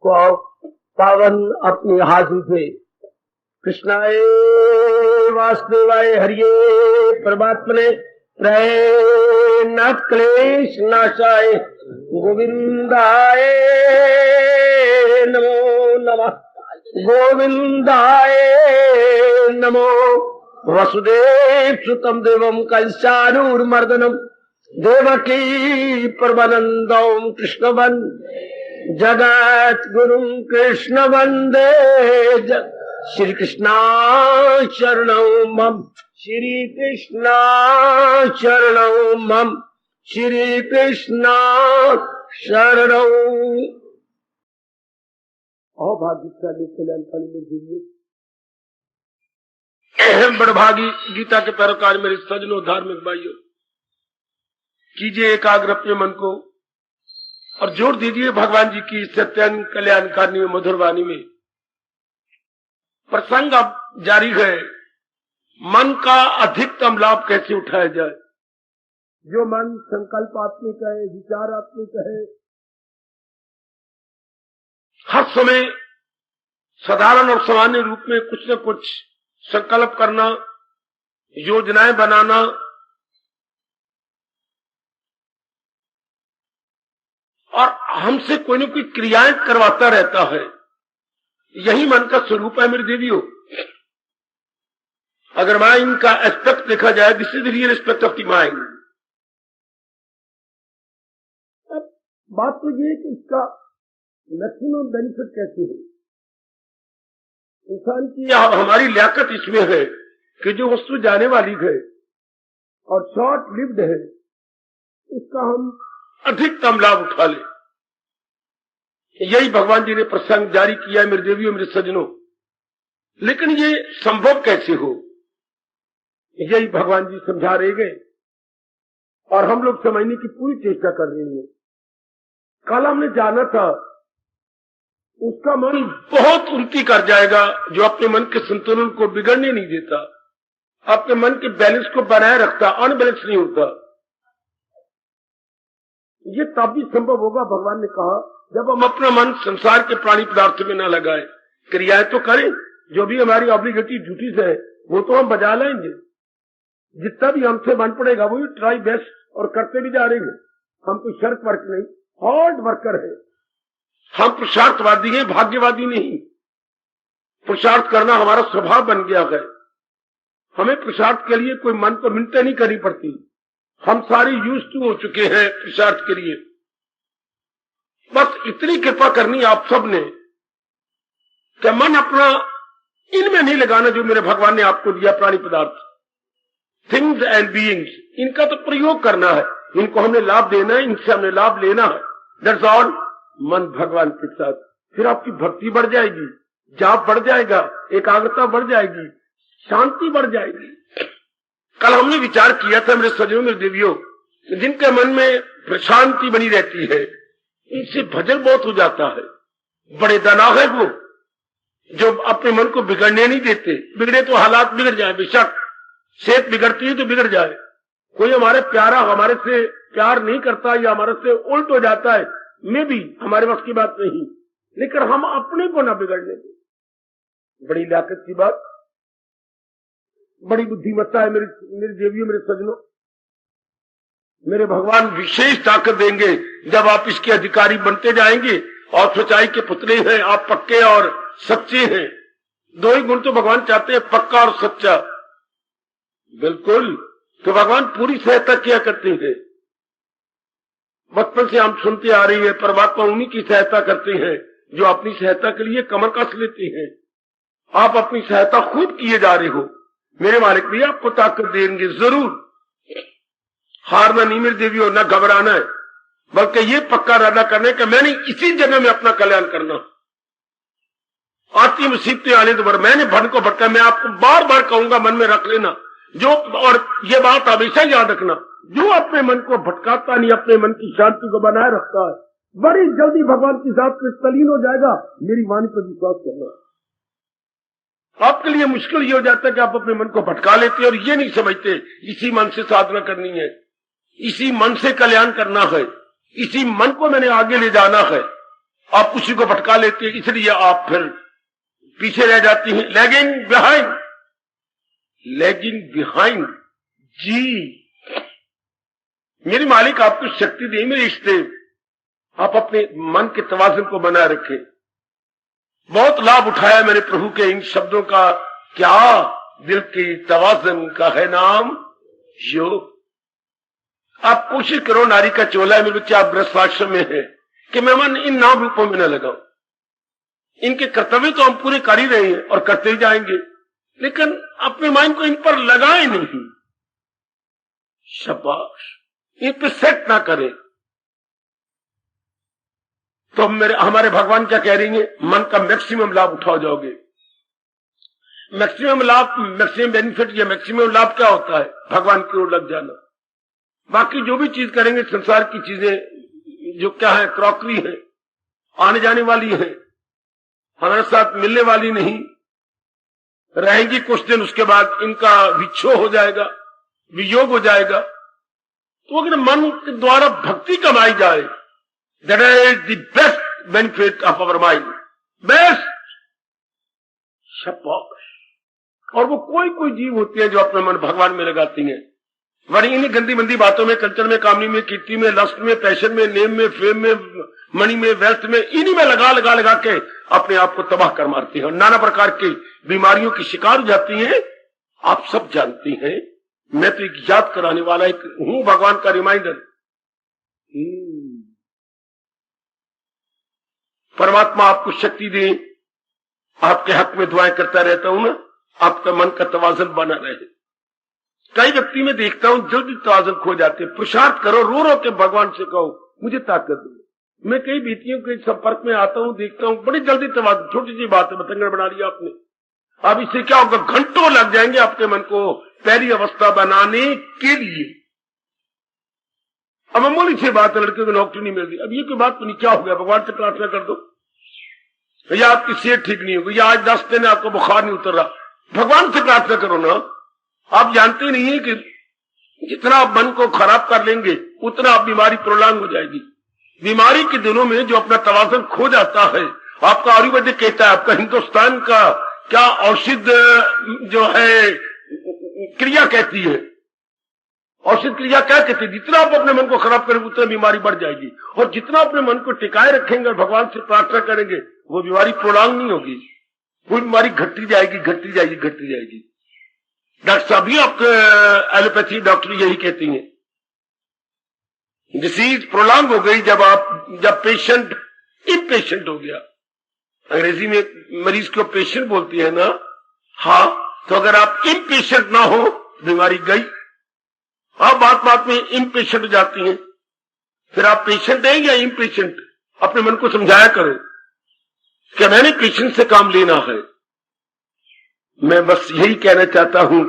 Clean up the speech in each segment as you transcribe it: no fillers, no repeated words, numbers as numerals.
को पावन अपनी हाथों से कृष्णाय वासुदेवाय हरिये परमात्मने प्रयनाथ क्लेश नाशाय गोविंदाय नमो नमः गोविंदाय नमो वसुदेव सुतम देवम कंसानूरमर्दनम देवकी परमानंदम कृष्ण वंदे जगत गुरु कृष्ण वंदे श्री कृष्णा शरणं मम श्री कृष्णा शरणं मम श्री कृष्णा शरणं। भाग्यशाली कल्याणकारी में जीविए बड़भागी गीता के पैरोकार मेरे सजनों धार्मिक भाइयों, कीजिए एकाग्र अपने मन को और जोड़ दीजिए भगवान जी की अत्यंत कल्याणकारी में मधुर वाणी में। प्रसंग अब जारी है, मन का अधिकतम लाभ कैसे उठाया जाए। जो मन संकल्प आत्मिक है, विचार आत्मिक है, हर समय साधारण और सामान्य रूप में कुछ न कुछ संकल्प करना, योजनाएं बनाना, और हमसे कोई न कोई क्रियाएं करवाता रहता है, यही मन का स्वरूप है मेरे देवियों। अगर माइंड का एस्पेक्ट देखा जाए, this is the real aspect of the mind. अब बात तो ये कि इसका मैक्सिमम बेनिफिट कैसे है। इंसान की हमारी लियाकत इसमें है कि जो वस्तु जाने वाली है और शॉर्ट लिव्ड है, उसका हम अधिकतम लाभ उठा ले। यही भगवान जी ने प्रसंग जारी किया है मेरे देवियों मेरे सज्जनों। लेकिन ये संभव कैसे हो, यही भगवान जी समझा रहे गए और हम लोग समझने की पूरी चेष्टा कर रहे हैं। कल हमने जाना था उसका मन बहुत उन्नति कर जाएगा जो अपने मन के संतुलन को बिगड़ने नहीं देता, अपने मन के बैलेंस को बनाए रखता, अनबैलेंस नहीं होता। ये तब भी संभव होगा, भगवान ने कहा, जब हम अपना मन संसार के प्राणी पदार्थ में न लगाए। क्रियाएं तो करें, जो भी हमारी ऑब्लिगेटरी ड्यूटीज है वो तो हम बजा लेंगे। जितना भी हमसे मन पड़ेगा वो ट्राई बेस्ट और करते भी जा रहे हैं। हम कोई शर्त वर्क नहीं, हार्ड वर्कर है। हम पुरुषार्थवादी हैं, भाग्यवादी नहीं। पुरुषार्थ करना हमारा स्वभाव बन गया है। हमें पुरुषार्थ के लिए कोई मन को मिनटें नहीं करनी पड़ती। हम सारे यूज्ड टू हो चुके हैं पुरुषार्थ के लिए। बस इतनी कृपा करनी आप सब ने कि मन अपना इनमें नहीं लगाना जो मेरे भगवान ने आपको दिया प्राणी पदार्थ, थिंग्स एंड बीइंग्स, इनका तो प्रयोग करना है। इनको हमने लाभ देना है, इनसे हमने लाभ लेना है, दैट्स ऑल। मन भगवान के साथ, फिर आपकी भक्ति बढ़ जाएगी, जाप बढ़ जाएगा, एकाग्रता बढ़ जाएगी, शांति बढ़ जाएगी। कल हमने विचार किया था मेरे सज्जनों मेरे देवियों, जिनके मन में शांति बनी रहती है, इनसे भजन बहुत हो जाता है। बड़े दाना है वो जो अपने मन को बिगड़ने नहीं देते। बिगड़े तो हालात बिगड़ जाए, बेशक सेहत बिगड़ती है तो बिगड़ जाए। कोई हमारे प्यारा हमारे से प्यार नहीं करता या हमारे से उल्ट हो जाता है, में भी हमारे वक्त की बात नहीं, लेकिन हम अपने को ना बिगड़ने दें। बड़ी लियाकत की बात, बड़ी बुद्धिमत्ता है मेरी देवियों मेरे सज्जनों। मेरे भगवान विशेष ताकत देंगे जब आप इसके अधिकारी बनते जाएंगे। और सच्चाई के पुतले हैं आप, पक्के और सच्चे हैं। दो ही गुण तो भगवान चाहते हैं, पक्का और सच्चा। बिल्कुल, तो भगवान पूरी सहायता किया करते हैं। बचपन से हम सुनते आ रही है, परमात्मा उन्हीं की सहायता करते हैं जो अपनी सहायता के लिए कमर कस लेते हैं। आप अपनी सहायता खुद किए जा रहे हो। मेरे मालिक भी आपको ताकत देंगे जरूर। हारना नहीं मेरी देवियों, न घबराना है, बल्कि ये पक्का इरादा करने का मैंने इसी जगह में अपना कल्याण करना। आती मुसीबतें आने तो बार मैंने भन को भटका। मैं आपको बार बार कहूंगा, मन में रख लेना जो, और ये बात हमेशा याद रखना, जो अपने मन को भटकाता नहीं, अपने मन की शांति को बनाए रखता है, बड़ी जल्दी भगवान की जात में तलीन हो जाएगा। मेरी वाणी पर विश्वास करना। आपके लिए मुश्किल ये हो जाता है कि आप अपने मन को भटका लेते हैं और ये नहीं समझते इसी मन से साधना करनी है, इसी मन से कल्याण करना है, इसी मन को मैंने आगे ले जाना है। आप उसी को भटका लेते हैं, इसलिए आप फिर पीछे रह जाती हैं। लैगिंग बिहाइंड जी। मेरी मालिक आपको शक्ति दे मेरे इष्टे, आप अपने मन के तवाज़ुन को बनाए रखें। बहुत लाभ उठाया मैंने प्रभु के इन शब्दों का। क्या दिल की तवाज़ुन का है नाम योग। आप कोशिश करो, नारी का चोला है मेरे बच्चे, आप गृहस्थाश्रम में है, कि मैं मन इन नाम रूपों में न लगाऊं। इनके कर्तव्य तो हम पूरे कर ही रहे हैं और करते ही जाएंगे, लेकिन अपने माइंड को इन पर लगाए नहीं। शाबाश, इन पे सेट ना करें। तो हमारे भगवान क्या कह रही है, मन का मैक्सिमम लाभ उठा जाओगे। मैक्सिमम लाभ, मैक्सिमम बेनिफिट या मैक्सिमम लाभ क्या होता है, भगवान की ओर लग जाना। बाकी जो भी चीज करेंगे, संसार की चीजें जो क्या है, क्रॉकरी है, आने जाने वाली है, हमारे साथ मिलने वाली नहीं, रहेंगी कुछ दिन, उसके बाद इनका विच्छोह हो जाएगा, वियोग हो जाएगा। तो अगर मन के द्वारा भक्ति कमाई जाए, that is the best benefit of our mind, best. और वो कोई जीव होती है जो अपना मन भगवान में लगाती हैं, वही इन्हीं गंदी मंदी बातों में, कल्चर में, कामनी में, कीर्ति में, लस्ट में, पैशन में, नेम में, फेम में, मनी में, वेल्थ में, इन्हीं में लगा के अपने आप को तबाह कर मारती हैं और नाना प्रकार की बीमारियों की शिकार हो जाती हैं। आप सब जानती हैं, मैं तो एक याद कराने वाला एक हूं, भगवान का रिमाइंडर। परमात्मा आपको शक्ति दे, आपके हक में दुआएं करता रहता हूं ना, आपका मन का तवाज़ुन बना रहे। कई व्यक्ति में देखता हूं जल्दी तवाज़ुन खो जाते। पुरुषार्थ करो, रो रो के भगवान से कहो मुझे ताकत दो। मैं कई बेटियों के संपर्क में आता हूं, देखता हूं बड़ी जल्दी तवाज़ुन, छोटी सी बात है, बतंगड़ बना लिया आपने। अब इससे क्या होगा, घंटों लग जाएंगे आपके मन को पहली अवस्था बनाने के लिए। अब मामूली सी बात है, लड़के को नौकरी नहीं मिल रही, अब ये कोई बात तो नहीं, क्या हो गया, भगवान से प्रार्थना कर दो। या आपकी सेहत ठीक नहीं होगी, या आज 10 दिन आपको बुखार नहीं उतर रहा, भगवान से प्रार्थना करो ना। आप जानते नहीं है कि जितना आप मन को खराब कर लेंगे उतना आप बीमारी प्रोलॉन्ग हो जाएगी। बीमारी के दिनों में जो अपना तवाज़ुन खो जाता है, आपका आयुर्वेदिक कहता है, आपका हिंदुस्तान का क्या औषध जो है क्रिया कहती है, औषध क्रिया क्या कहती है, जितना आप अपने मन को खराब करेंगे उतना बीमारी बढ़ जाएगी, और जितना अपने मन को टिकाए रखेंगे और भगवान से प्रार्थना करेंगे वो बीमारी प्रोलॉन्ग नहीं होगी, वो बीमारी घटती जाएगी, घटती जाएगी, घटती जाएगी। डॉक्टर साहब भी आपके एलोपैथी डॉक्टर यही कहती हैं, डिसीज प्रोलॉन्ग हो गई जब पेशेंट इम्पेशेंट हो गया। अंग्रेजी में मरीज को पेशेंट बोलती है ना, हाँ, तो अगर आप इम्पेशेंट ना हो बीमारी गई। आप बात में इम्पेशेंट हो जाती हैं, फिर आप पेशेंट हैं या इम्पेशेंट, अपने मन को समझाया करो कि मैंने पेशेंट से काम लेना है। मैं बस यही कहना चाहता हूं,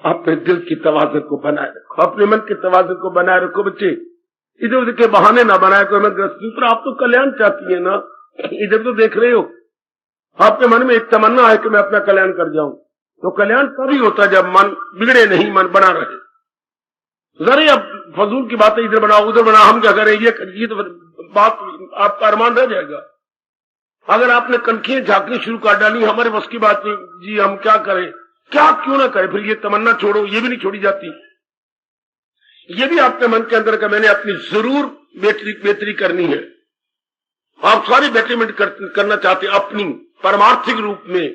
अपने दिल की तवाज़ुन को बनाए रखो, अपने मन के तवाज़ुन को बनाए रखो। बच्चे इधर उधर के बहाने ना बनाया करो। मैं गृहस्थी पर, आप तो कल्याण चाहती है ना, इधर तो देख रहे हो, आपके मन में एक तमन्ना है कि मैं अपना कल्याण कर जाऊं, तो कल्याण तभी होता है जब मन बिगड़े नहीं, मन बना रहे। जरा अब फजूल की बातें इधर बनाओ उधर बनाओ, हम क्या करें, ये तो बात आपका अरमान रह जाएगा। अगर आपने कनखियां झांकनी शुरू कर डाली, हमारे बस की बात नहीं जी, हम क्या करें, क्या क्यों ना करें, फिर ये तमन्ना छोड़ो, ये भी नहीं छोड़ी जाती। ये भी आपके मन के अंदर का मैंने अपनी जरूर बेहतरी करनी है। आप सारी बेटरमेंट करना चाहते, अपनी परमार्थिक रूप में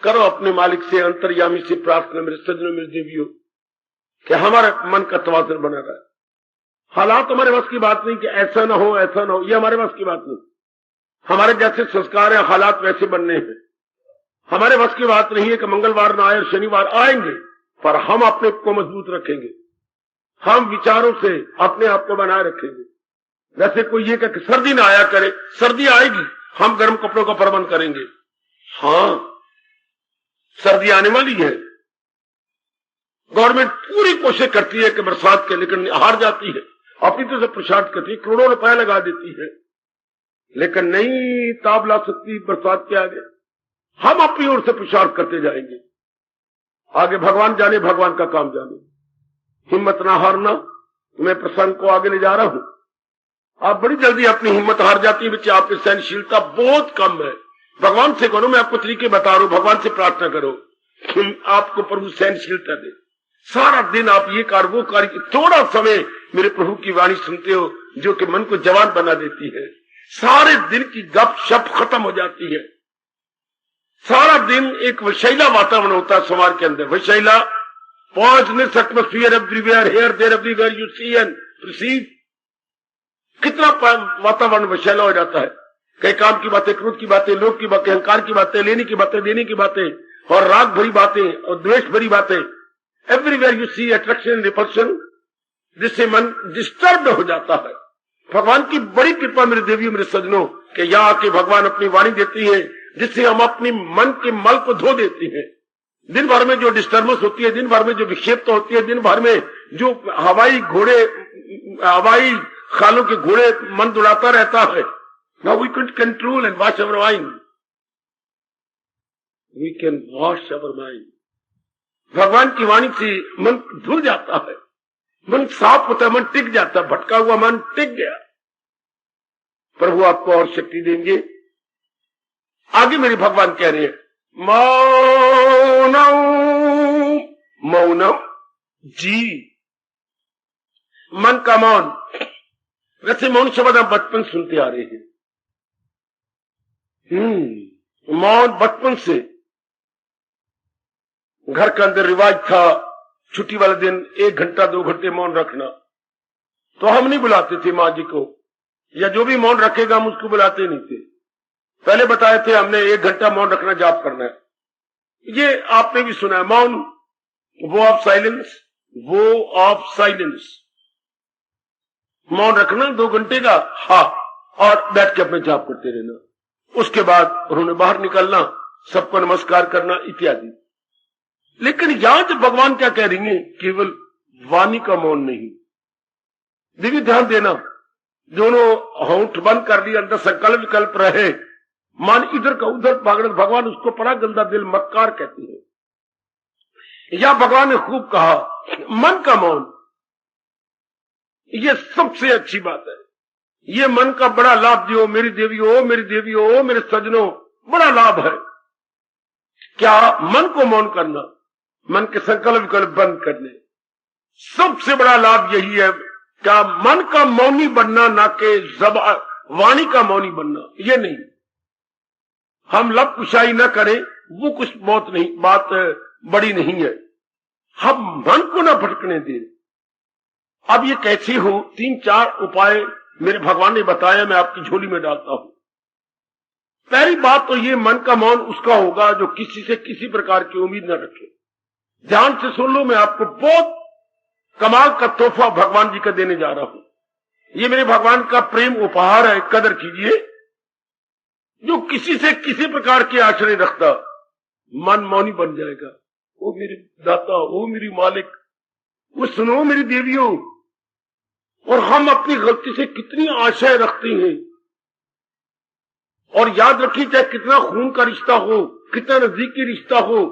करो। अपने मालिक से, अंतर्यामी से प्रार्थना, मेरे सज्जनों, मेरे देवियों, कि हमारे मन का तवाज़ुन बना रहा है। हालात हमारे बस की बात नहीं कि ऐसा ना हो, ऐसा ना हो, ये हमारे बस की बात नहीं। हमारे जैसे संस्कार है, हालात वैसे बनने हैं। हमारे बस की बात नहीं है कि मंगलवार ना आए और शनिवार आएंगे, पर हम अपने को मजबूत रखेंगे, हम विचारों से अपने आप को बनाए रखेंगे। जैसे कोई ये कि सर्दी ना आया करे, सर्दी आएगी, हम गर्म कपड़ों का प्रबंध करेंगे। हाँ, सर्दी आने वाली है, गवर्नमेंट पूरी कोशिश करती है कि बरसात के, लेकिन हार जाती है, अपनी तरफ से पुरुषार्थ करती है, करोड़ों रुपया लगा देती है, लेकिन नहीं ताब ला सकती बरसात के आगे। हम अपनी ओर से पुरुषार्थ करते जाएंगे, आगे भगवान जाने, भगवान का काम जाने। हिम्मत ना हारना। मैं प्रसंग को आगे ले जा रहा हूं। आप बड़ी जल्दी अपनी हिम्मत हार जाती है बच्चे, आपकी सहनशीलता बहुत कम है। भगवान से करो, मैं आपको तरीके बता रहा हूं, भगवान से प्रार्थना करो कि आपको प्रभु सहनशीलता दे। सारा दिन आप ये कार्य वो कार्य, थोड़ा समय मेरे प्रभु की वाणी सुनते हो जो कि मन को जवान बना देती है। सारे दिन की गप शप खत्म हो जाती है। सारा दिन एक विषैला वातावरण होता है समाज के अंदर, विषैला poisonous atmosphere everywhere, here there everywhere you see and perceive. कितना वातावरण विषैला हो जाता है। कई काम की बातें, क्रोध की बातें, लोभ की बातें, अहंकार की बातें, लेने की बातें, देने की बातें, और राग भरी बातें और द्वेष भरी बातें। Everywhere you see attraction, repulsion, जिससे मन डिस्टर्ब हो जाता है। भगवान की बड़ी कृपा मेरे देवियों, मेरे सज्जनों, कि यहाँ आके भगवान अपनी वाणी देती है जिससे हम अपनी मन के मल को धो देती है। दिन भर में जो डिस्टर्बेंस होती है, दिन भर में जो विक्षेपता होती है, दिन भर में जो हवाई खालों के घोड़े मन दौड़ाता रहता है। Now we can control and wash our mind, we can wash our mind. भगवान की वाणी से मन धुल जाता है, मन साफ होता है, मन टिक जाता है। भटका हुआ मन टिक गया। प्रभु आपको और शक्ति देंगे। आगे मेरे भगवान कह रहे हैं, मौनम, मौनम जी, मन का मौन। वैसे मौन शब्द हम बचपन सुनते आ रहे हैं। मौन बचपन से घर के अंदर रिवाज था। छुट्टी वाले दिन 1 घंटा 2 घंटे मौन रखना। तो हम नहीं बुलाते थे माँ जी को, या जो भी मौन रखेगा हम उसको बुलाते नहीं थे। पहले बताए थे हमने 1 घंटा मौन रखना, जाप करना है। ये आपने भी सुना है, मौन, वो ऑफ साइलेंस, वो ऑफ साइलेंस। मौन रखना 2 घंटे का, हाँ, और बैठ के अपने जाप करते रहना। उसके बाद उन्होंने बाहर निकलना, सबको नमस्कार करना इत्यादि। लेकिन यहां जब भगवान क्या कह रही है, केवल वाणी का मौन नहीं। देखिए ध्यान देना, दोनों होंठ बंद कर लिया, अंदर संकल्प विकल्प रहे, मन इधर का उधर भागना। भगवान उसको बड़ा गंदा दिल मक्कार कहती है। या भगवान ने खूब कहा मन का मौन, ये सबसे अच्छी बात है। ये मन का बड़ा लाभ दियो मेरी देवियों, मेरी देवियों, मेरे सज्जनों, बड़ा लाभ है। क्या? मन को मौन करना, मन के संकल्प विकल्प बंद करने। सबसे बड़ा लाभ यही है। क्या? मन का मौनी बनना, ना के वाणी का मौनी बनना। ये नहीं, हम लब कुशाई न करें, वो कुछ बात बड़ी नहीं है। हम मन को ना भटकने दें। अब ये कैसे हो? 3-4 उपाय मेरे भगवान ने बताया, मैं आपकी झोली में डालता हूं। पहली बात तो ये, मन का मौन उसका होगा जो किसी से किसी प्रकार की उम्मीद न रखे। ध्यान से सुन लो, मैं आपको बहुत कमाल का तोहफा भगवान जी का देने जा रहा हूं। ये मेरे भगवान का प्रेम उपहार है, कदर कीजिए। जो किसी से किसी प्रकार के आश्रय रखता, मन मौनी बन जाएगा। ओ मेरे दाता, ओ मेरी मालिक, वो सुनो मेरी देवियों। और हम अपनी गलती से कितनी आशाएं रखते हैं। और याद रखिए, चाहे कितना खून का रिश्ता हो, कितना नजदीकी रिश्ता हो,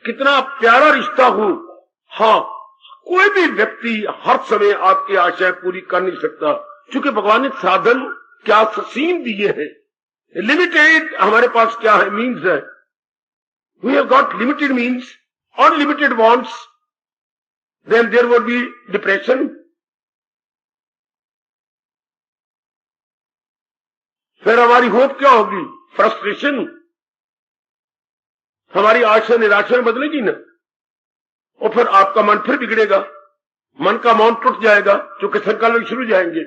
कितना प्यारा रिश्ता हो, हाँ, कोई भी व्यक्ति हर समय आपकी आशाएं पूरी कर नहीं सकता। क्योंकि भगवान ने साधन क्या सीम दिए हैं। लिमिटेड हमारे पास क्या है? मीन्स है। We have got limited means, unlimited wants, then there will be depression. फिर हमारी होप क्या होगी? फ्रस्ट्रेशन। हमारी आशा निराशा में बदलेगी ना, और फिर आपका मन फिर बिगड़ेगा। मन का मौन टूट जाएगा, क्योंकि संकल्प शुरू जाएंगे।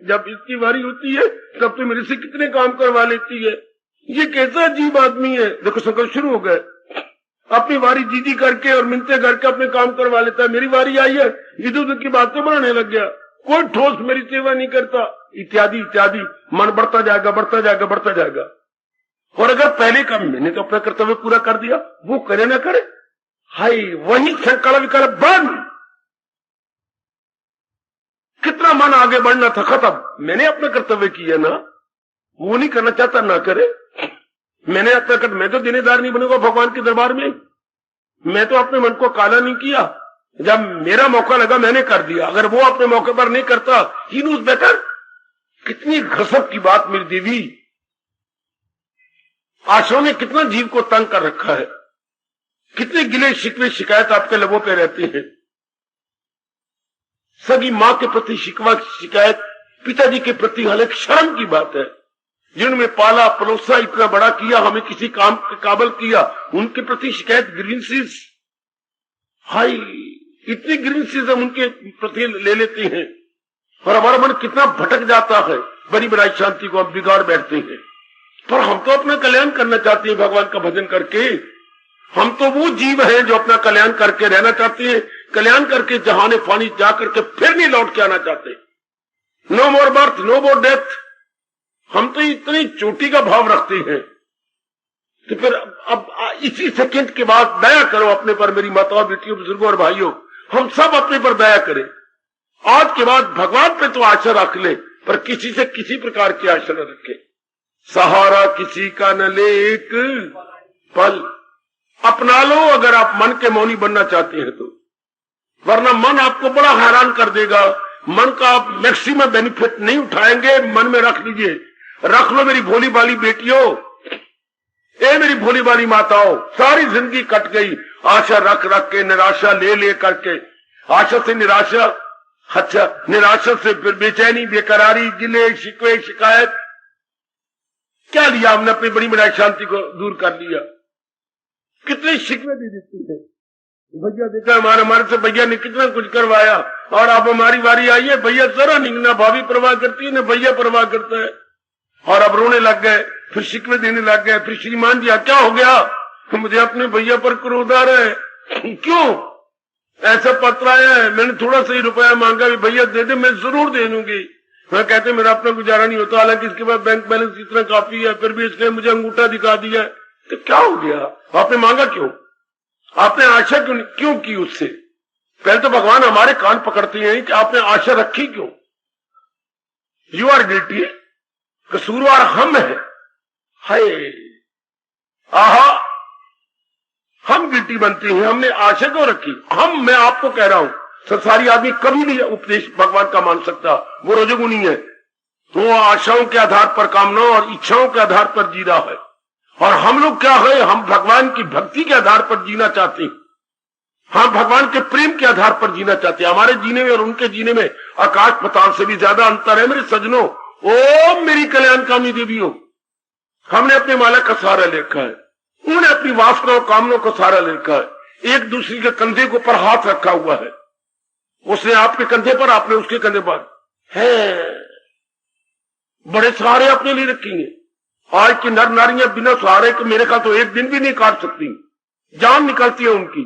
जब इसकी बारी होती है तब तो मेरे से कितने काम करवा लेती है, ये कैसा अजीब आदमी है। देखो संकल्प शुरू हो गए, अपनी बारी जीजी करके और मिलते करके अपने काम करवा लेता है। मेरी बारी आई है, इधर उधर की बातें बनाने लग गया, कोई ठोस मेरी सेवा नहीं करता, इत्यादि इत्यादि। मन बढ़ता जाएगा, बढ़ता जाएगा, बढ़ता जाएगा। और अगर पहले का मैंने तो अपना कर्तव्य पूरा कर दिया, वो करे ना करे, हाय, वही संकल्प विकल्प बंद। कितना मन आगे बढ़ना था, खत्म। मैंने अपना कर्तव्य किया ना, वो नहीं करना चाहता ना करे। मैंने अपना कर, मैं तो देनेदार नहीं बनूंगा भगवान के दरबार में। मैं तो अपने मन को काला नहीं किया। जब मेरा मौका लगा मैंने कर दिया। अगर वो अपने मौके पर नहीं करता, ही नोज बेटर, कितनी गजब की बात मेरी देवी, आशाओं ने कितना जीव को तंग कर रखा है, कितने गिले शिकवे शिकायत आपके लबों पे रहती है। सगी मां के प्रति शिकवा शिकायत, पिताजी के प्रति हालांकि शर्म की बात है, जिन्होंने पाला परोसा इतना बड़ा किया, हमें किसी काम के काबल किया, उनके प्रति शिकायत, ग्रीवेंसेस, हाई इतनी ग्रीवेंसेस हम उनके प्रति ले लेते हैं और हमारा मन कितना भटक जाता है, बड़ी बड़ी शांति को हम बिगाड़ बैठते हैं। पर हम तो अपना कल्याण करना चाहते हैं भगवान का भजन करके, हम तो वो जीव हैं जो अपना कल्याण करके रहना चाहते हैं, कल्याण करके जहाने फानी जा करके फिर नहीं लौट के आना चाहते। नो मोर बर्थ, नो मोर डेथ, हम तो इतनी चोटी का भाव रखते हैं। तो फिर अब इसी सेकंड के बाद दया करो अपने पर, मेरी माताओं, बेटियों, बुजुर्गों और भाइयों, हम सब अपने पर दया करें। आज के बाद भगवान पे तो आशा रख ले, पर किसी से किसी प्रकार की आशा न रखे। सहारा किसी का न ले एक पल, अपना लो अगर आप मन के मौनी बनना चाहते हैं तो, वरना मन आपको बड़ा हैरान कर देगा। मन का आप मैक्सिमम बेनिफिट नहीं उठाएंगे, मन में रख लीजिए। रख लो मेरी भोली भाली बेटियों, ए मेरी भोली भाली माताओं, सारी जिंदगी कट गई आशा रख रख के, निराशा ले ले करके, आशा से निराशा, अच्छा निराशा से फिर बेचैनी, बेकरारी, गिले शिकवे शिकायत, क्या लिया हमने? अपनी बड़ी बड़ी शांति को दूर कर लिया। कितने शिकवे दे देती है, भैया देखा हमारे से भैया ने कितना कुछ करवाया और अब हमारी बारी आई है, भैया जरा नहीं, ना भाभी परवाह करती है ना भैया परवाह करता है, और अब रोने लग गए, फिर शिकवे देने लग गए। फिर श्रीमान जी क्या हो गया? मुझे अपने भैया पर क्रोध आ रहा है। क्यों? ऐसा पत्र आया है, मैंने थोड़ा सा ही रुपया मांगा, भैया दे दे, मैं जरूर दे दूंगी। मैं कहते मेरा अपना गुजारा नहीं होता, हालांकि इसके बाद बैंक बैलेंस इतना काफी है, फिर भी इसने मुझे अंगूठा दिखा दिया। तो क्या हो गया? आपने मांगा क्यों? आपने आशा क्यों की उससे? पहले तो भगवान हमारे कान पकड़ते हैं कि आपने आशा रखी क्यों? यू आर गिल्टी, कसूरवार हम है। हाय आहा, हम गिल्टी बनते हैं, हमने आशा क्यों रखी? मैं आपको कह रहा हूं, संसारी आदमी कभी नहीं उपदेश भगवान का मान सकता, वो रजोगुनी है, वो आशाओं के आधार पर, कामनाओं और इच्छाओं के आधार पर जी रहा है। और हम लोग क्या है? हम भगवान की भक्ति के आधार पर जीना चाहते हैं, हम भगवान के प्रेम के आधार पर जीना चाहते हैं। हमारे जीने में और उनके जीने में आकाश पताल से भी ज्यादा अंतर है मेरे सजनों। ओ मेरी कल्याणकामी देवियों, हमने अपने मालिक का सहारा ले रखा है, उन्होंने अपनी वासनाओं कामनाओं का सहारा ले रखा है। एक दूसरे के कंधे के ऊपर हाथ रखा हुआ है, उसने आपके कंधे पर, आपने उसके कंधे पर है, बड़े सहारे अपने लिए रखेंगे। आज की नर नारियां बिना सहारे के मेरे ख्याल तो एक दिन भी नहीं काट सकती, जान निकलती है उनकी,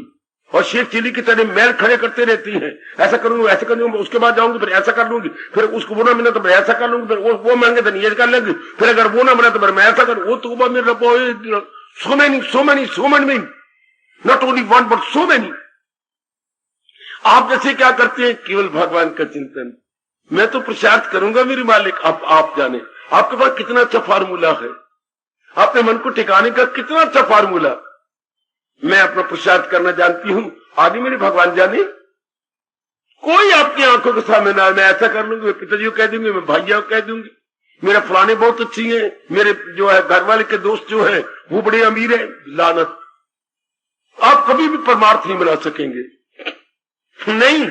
और शेर चिली की तरह मैल खड़े करते रहती हैं। ऐसा करूंगी, ऐसा करूंगी, उसके बाद जाऊंगी, फिर ऐसा कर लूंगी, फिर उसको वो ना मिला तो मैं ऐसा कर लूंगी, फिर वो मांगे तो ये कर लेंगी, फिर अगर वो ना मिला तो फिर मैं ऐसा करूँ। वो तो मेरे so many, not only one but so many। आप जैसे क्या करते हैं? केवल भगवान का चिंतन। मैं तो प्रसाद करूंगा मेरे मालिक, आप जाने आपके पास कितना अच्छा फार्मूला है, अपने मन को टिकाने का कितना अच्छा फार्मूला। मैं अपना प्रसाद करना जानती हूं, आदि मेरे भगवान जाने। कोई आपकी आंखों के सामने ना, मैं ऐसा कर लूंगी, मैं पिताजी को कह दूंगी, मैं भाइयों को कह दूंगी, मेरे फलाने बहुत अच्छी हैं, मेरे जो है घर वाले के दोस्त जो है वो बड़े अमीर है। लानत, आप कभी भी परमार्थ नहीं बना सकेंगे। नहीं,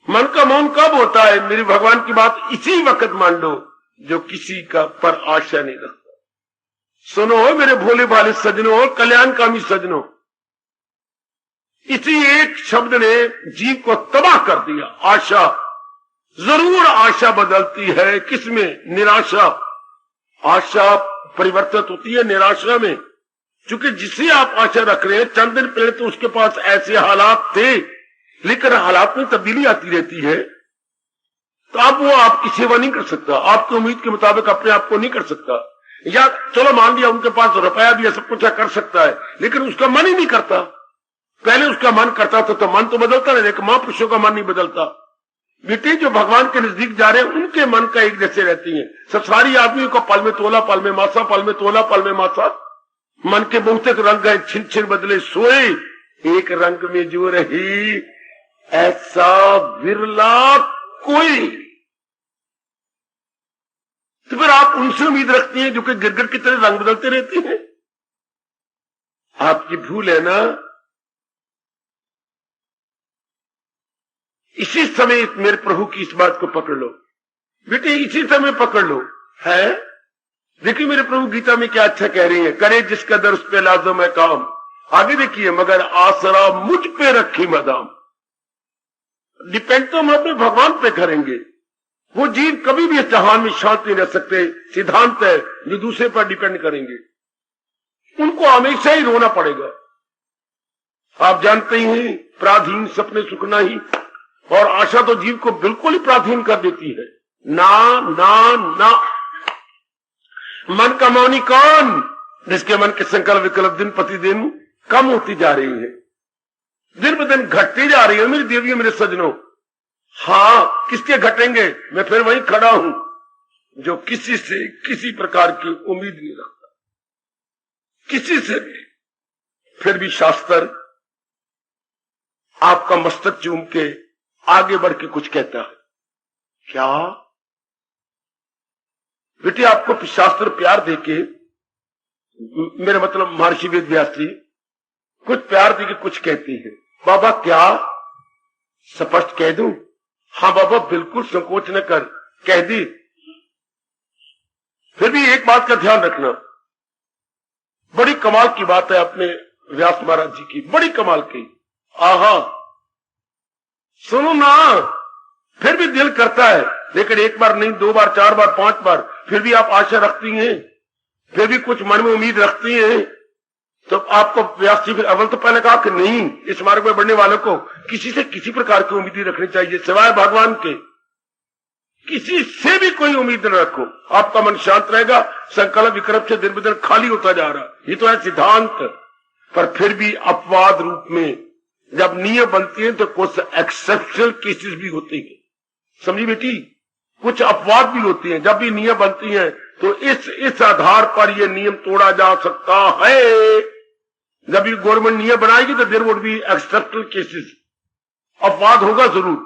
मन का मौन कब होता है? मेरे भगवान की बात इसी वक्त मान लो जो किसी का पर आशा नहीं रखता। सुनो मेरे भोले भाले सजनों, कल्याणकामी सजनों, इसी एक शब्द ने जीव को तबाह कर दिया। आशा, जरूर आशा बदलती है, किसमें? निराशा। आशा परिवर्तित होती है निराशा में, क्योंकि जिसे आप आशा रख रहे हैं, चंद दिन पहले तो उसके पास ऐसे हालात थे, लेकिन हालात में तब्दीली आती रहती है, तो अब वो आपकी सेवा नहीं कर सकता, आपकी उम्मीद के मुताबिक अपने आप को नहीं कर सकता। या चलो मान लिया उनके पास रुपया भी है, सब कुछ कर सकता है, लेकिन उसका मन ही नहीं करता। पहले उसका मन करता था तो मन तो बदलता नहीं, लेकिन महापुरुषों का मन नहीं बदलता। बेटे जो भगवान के नजदीक जा रहे हैं उनके मन का एक जैसे रहती है। संसारी आदमियों का पल में तोला, पल में मासा, पल में तोला, पल में मासा। मन के बहुतेक रंग है, छिन छिन बदले सोए, एक रंग में जो रही ऐसा विरला कोई। तो फिर आप उनसे उम्मीद रखती हैं जो कि गिरगिट की तरह रंग बदलते रहते हैं। आपकी भूल है ना। इसी समय मेरे प्रभु की इस बात को पकड़ लो बेटे, इसी समय पकड़ लो। है देखिए मेरे प्रभु गीता में क्या अच्छा कह रही है, करे जिसका दर उस पे लाजम है काम। आगे देखिए, मगर आसरा मुझ पे रखी मदाम। डिपेंड तो हम अपने भगवान पे करेंगे। वो जीव कभी भी इस जहान में शांत नहीं रह सकते, सिद्धांत है। जो दूसरे पर डिपेंड करेंगे उनको हमेशा ही रोना पड़ेगा। आप जानते ही हैं, पराधीन सपने सुखना ही, और आशा तो जीव को बिल्कुल ही पराधीन कर देती है। ना ना ना, मन का मौनी कौन, जिसके मन के संकल्प विकल्प दिन प्रतिदिन कम होती जा रही है, दिन ब दिन घटती जा रही है मेरी देवियों मेरे सजनों। हाँ, किसके घटेंगे? मैं फिर वहीं खड़ा हूं जो किसी से किसी प्रकार की उम्मीद नहीं रखता, किसी से भी। फिर भी शास्त्र आपका मस्तक चूम के आगे बढ़ के कुछ कहता है। क्या बेटे, आपको शास्त्र प्यार देके, मेरा मतलब महर्षि वेद व्यास जी कुछ प्यार देके कुछ कहती है। बाबा क्या स्पष्ट कह दूं? हाँ बाबा, बिल्कुल संकोच न कर, कह दी। फिर भी एक बात का ध्यान रखना, बड़ी कमाल की बात है अपने व्यास महाराज जी की, बड़ी कमाल की। आहा, सुनो ना। फिर भी दिल करता है, लेकिन एक बार नहीं, 2 बार, 4 बार, 5 बार, फिर भी आप आशा रखती हैं, फिर भी कुछ मन में उम्मीद रखती हैं। तो आपको व्यास जी फिर अव्वल तो पहले कहा कि नहीं, इस मार्ग में बढ़ने वालों को किसी से किसी प्रकार की उम्मीद रखनी चाहिए सिवाय भगवान के। किसी से भी कोई उम्मीद न रखो, आपका मन शांत रहेगा। संकल्प विकल्प से दिन ब दिन खाली होता जा रहा, ये तो है सिद्धांत। पर फिर भी अपवाद रूप में जब नियम बनती है तो कुछ एक्सेप्शनल केसेस भी होते हैं, समझी बेटी, कुछ अपवाद भी होती हैं। जब भी नियम बनती हैं तो इस आधार पर यह नियम तोड़ा जा सकता है। जब ये गवर्नमेंट नियम बनाएगी तो there would be exceptional cases, अपवाद होगा जरूर,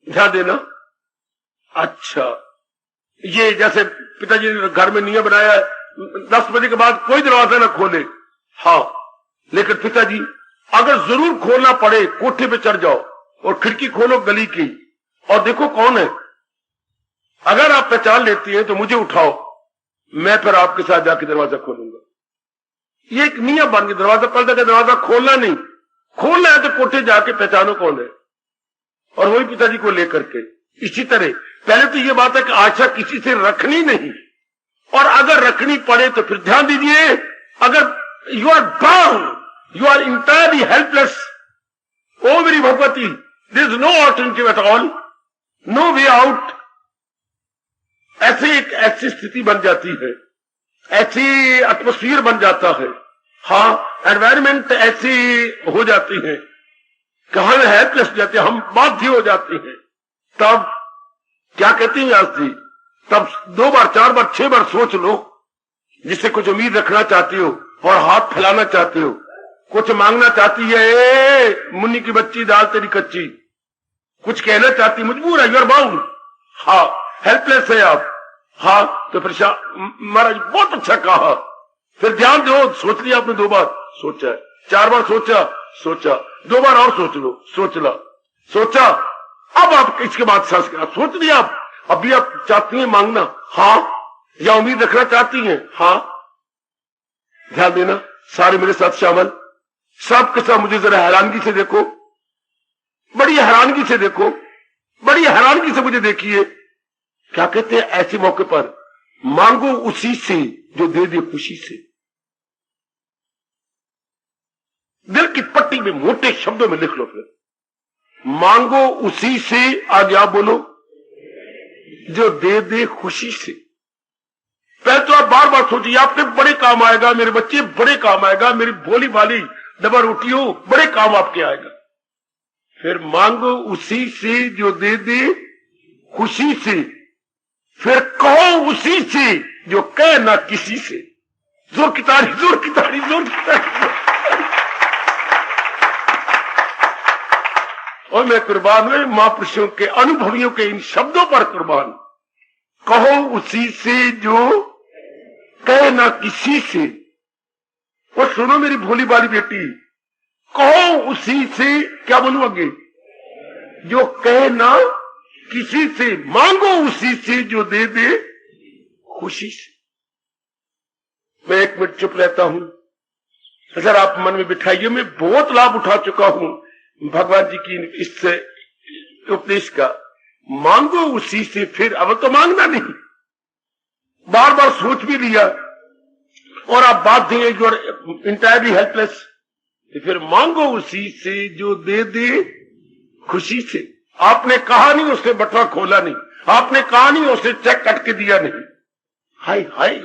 ध्यान देना। अच्छा, ये जैसे पिताजी ने घर में नियम बनाया है 10 बजे के बाद कोई दरवाजा ना खोले। हाँ, लेकिन पिताजी अगर जरूर खोलना पड़े कोठे पे चढ़ जाओ और खिड़की खोलो गली की और देखो कौन है। अगर आप पहचान लेती हैं तो मुझे उठाओ, मैं फिर आपके साथ जाके दरवाजा खोलूंगा। ये एक नियम बन गया, दरवाजा पड़ जाकर दरवाजा खोलना नहीं, खोलना है तो कोठे जाके पहचानो कौन है, और वही पिताजी को लेकर के। इसी तरह पहले तो ये बात है कि आशा किसी से रखनी नहीं, और अगर रखनी पड़े तो फिर ध्यान दीजिए, अगर you are bound, you are entirely helpless, ओ मेरी Bhagwati, there is no alternative at all, no way out. ऐसी स्थिति बन जाती है, ऐसी एटमोस्फियर बन जाता है। हाँ, एनवायरमेंट ऐसी हो जाती है कि हम हेल्पलेस जाते हैं, हम बाध्य हो जाते हैं। तब क्या कहती हैं व्यास जी? तब 2 बार, 4 बार, 6 बार सोच लो, जिससे कुछ उम्मीद रखना चाहती हो और हाथ फैलाना चाहते हो, कुछ मांगना चाहती है, मुन्नी की बच्ची दाल तेरी कच्ची, कुछ कहना चाहती, मजबूर है, यू आर बाउंड। हाँ, हेल्पलेस है आप। हाँ, तो फिर महाराज बहुत अच्छा कहा। फिर ध्यान दो, सोच लिया आपने, 2 बार सोचा, 4 बार सोचा, 2 बार और सोच लो, सोचा। अब आप इसके बाद सोच लिया, आप अभी आप चाहती हैं मांगना, हाँ, या उम्मीद रखना चाहती हैं, हाँ। ध्यान देना, सारे मेरे साथ शामिल, सब के सब मुझे जरा हैरानगी से देखो, बड़ी हैरानगी से देखो, बड़ी हैरानगी से मुझे देखिए। क्या कहते हैं ऐसे मौके पर? मांगो उसी से जो दे दे खुशी से। दिल की पट्टी में मोटे शब्दों में लिख लो फिर, मांगो उसी से, आगे आप बोलो, जो दे दे खुशी से। पहले तो आप बार बार सोचिए, आपके बड़े काम आएगा, मेरे बच्चे बड़े काम आएगा, मेरी भोली भाली डबा रोटियों बड़े काम आपके आएगा। फिर मांगो उसी से जो दे दे खुशी से, फिर कहो उसी से जो कह ना किसी से। जोर की ताड़ी, जोर की ताड़ी, जोर की ताड़ी। और मैं कुर्बान हुए महापुरुषों के, अनुभवियों के इन शब्दों पर कुर्बान। कहो उसी से जो कहे ना किसी से। और सुनो मेरी भोली भाली बेटी, कहो उसी से, क्या बोलूं आगे, जो कहे ना किसी से, मांगो उसी से जो दे दे खुशी से। मैं 1 मिनट चुप रहता हूं, अगर आप मन में बिठाइए। मैं बहुत लाभ उठा चुका हूं भगवान जी की इस उपदेश का। मांगो उसी से, फिर अब तो मांगना नहीं, बार बार सोच भी लिया और आप बात देंगे यू आर इंटायरली हेल्पलेस, तो फिर मांगो उसी से जो दे दे खुशी से। आपने कहा नहीं, उसने बटवा खोला नहीं, आपने कहा नहीं, उसने चेक कट के दिया नहीं। हाय हाय।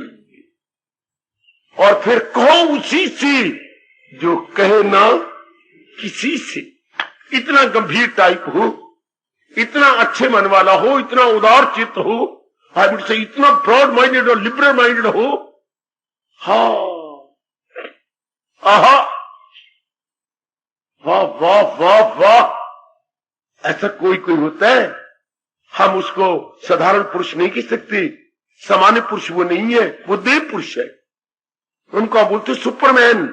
और फिर कहो उसी से जो कहे ना किसी से। इतना गंभीर टाइप हो, इतना अच्छे मन वाला हो, इतना उदार चित्त हो, आई वुड से इतना ब्रॉड माइंडेड और लिबरल माइंडेड हो। हाँ, आहा, वाह वाह वाह वाह, ऐसा कोई कोई होता है। हम उसको साधारण पुरुष नहीं कह सकते, सामान्य पुरुष वो नहीं है, वो देव पुरुष है। उनको बोलते सुपरमैन।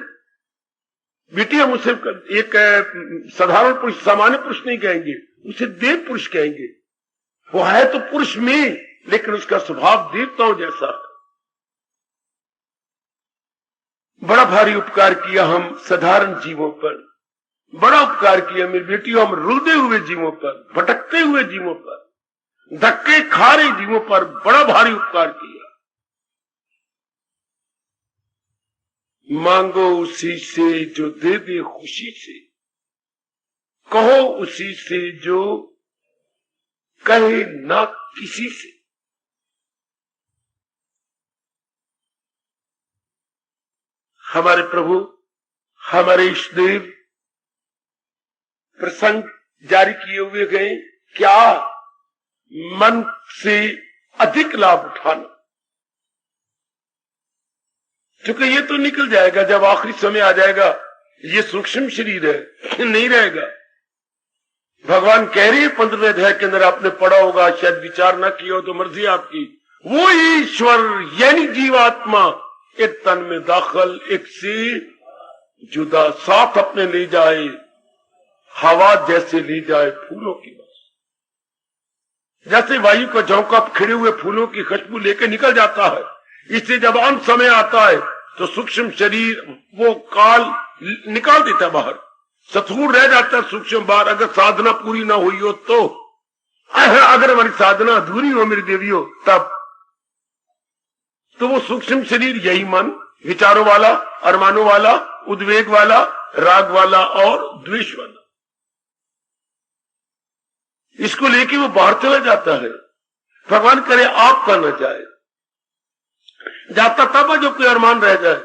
बेटी हम उसे एक साधारण पुरुष, सामान्य पुरुष नहीं कहेंगे, उसे देव पुरुष कहेंगे। वो है तो पुरुष में, लेकिन उसका स्वभाव देवताओं जैसा है। बड़ा भारी उपकार किया हम साधारण जीवों पर, बड़ा उपकार किया मेरी बेटियों, हम रुलते हुए जीवों पर, भटकते हुए जीवों पर, धक्के खा रहे जीवों पर बड़ा भारी उपकार किया। मांगो उसी से जो दे दे खुशी से, कहो उसी से जो कहे ना किसी से। हमारे प्रभु, हमारे इष्टदेव प्रसंग जारी किए हुए गए, क्या मन से अधिक लाभ उठाना। क्योंकि ये तो निकल जाएगा, जब आखिरी समय आ जाएगा ये सूक्ष्म शरीर है, नहीं रहेगा। भगवान कह रही है 15वें अध्याय के अंदर, आपने पढ़ा होगा, शायद विचार ना किया हो तो मर्जी आपकी। वो ईश्वर यानी जीवात्मा एक तन में दाखिल, एक से जुदा, साथ अपने ले जाए, हवा जैसे ले जाए फूलों की बस। जैसे वायु का झोंका खिड़े हुए फूलों की खुशबू लेके निकल जाता है, इससे जब अंत समय आता है तो सूक्ष्म शरीर वो काल निकाल देता बाहर, स्थूल रह जाता है सूक्ष्म बाहर। अगर साधना पूरी ना हुई हो तो, अगर हमारी साधना अधूरी हो मेरी देवियों, तब तो वो सूक्ष्म शरीर यही मन, विचारों वाला, अरमानों वाला, उद्वेग वाला, राग वाला और द्वेष वाला, इसको लेके वो बाहर चला जाता है। भगवान करे आपका न जाए, जाता तब है जब कोई अरमान रह जाए,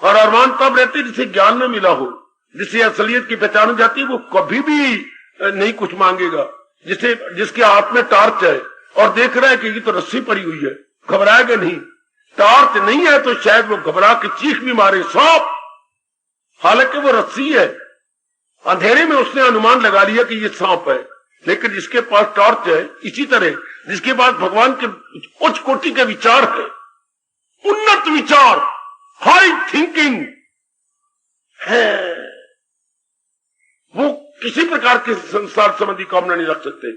और अरमान तब रहते जिसे ज्ञान न मिला हो, जिसे असलियत की पहचान हो जाती है, वो कभी भी नहीं कुछ मांगेगा। जिसके हाथ में टार्च है और देख रहा है कि ये तो रस्सी पड़ी हुई है, घबराएगा नहीं। टार्च नहीं है तो शायद वो घबरा के चीख भी मारे, सांप, हालांकि वो रस्सी है। अंधेरे में उसने अनुमान लगा लिया कि ये सांप है, लेकिन जिसके पास टॉर्च है, इसी तरह जिसके पास भगवान के उच्च कोटि के विचार है, उन्नत विचार, हाई थिंकिंग है, वो किसी प्रकार के संसार संबंधी कामना नहीं रख सकते।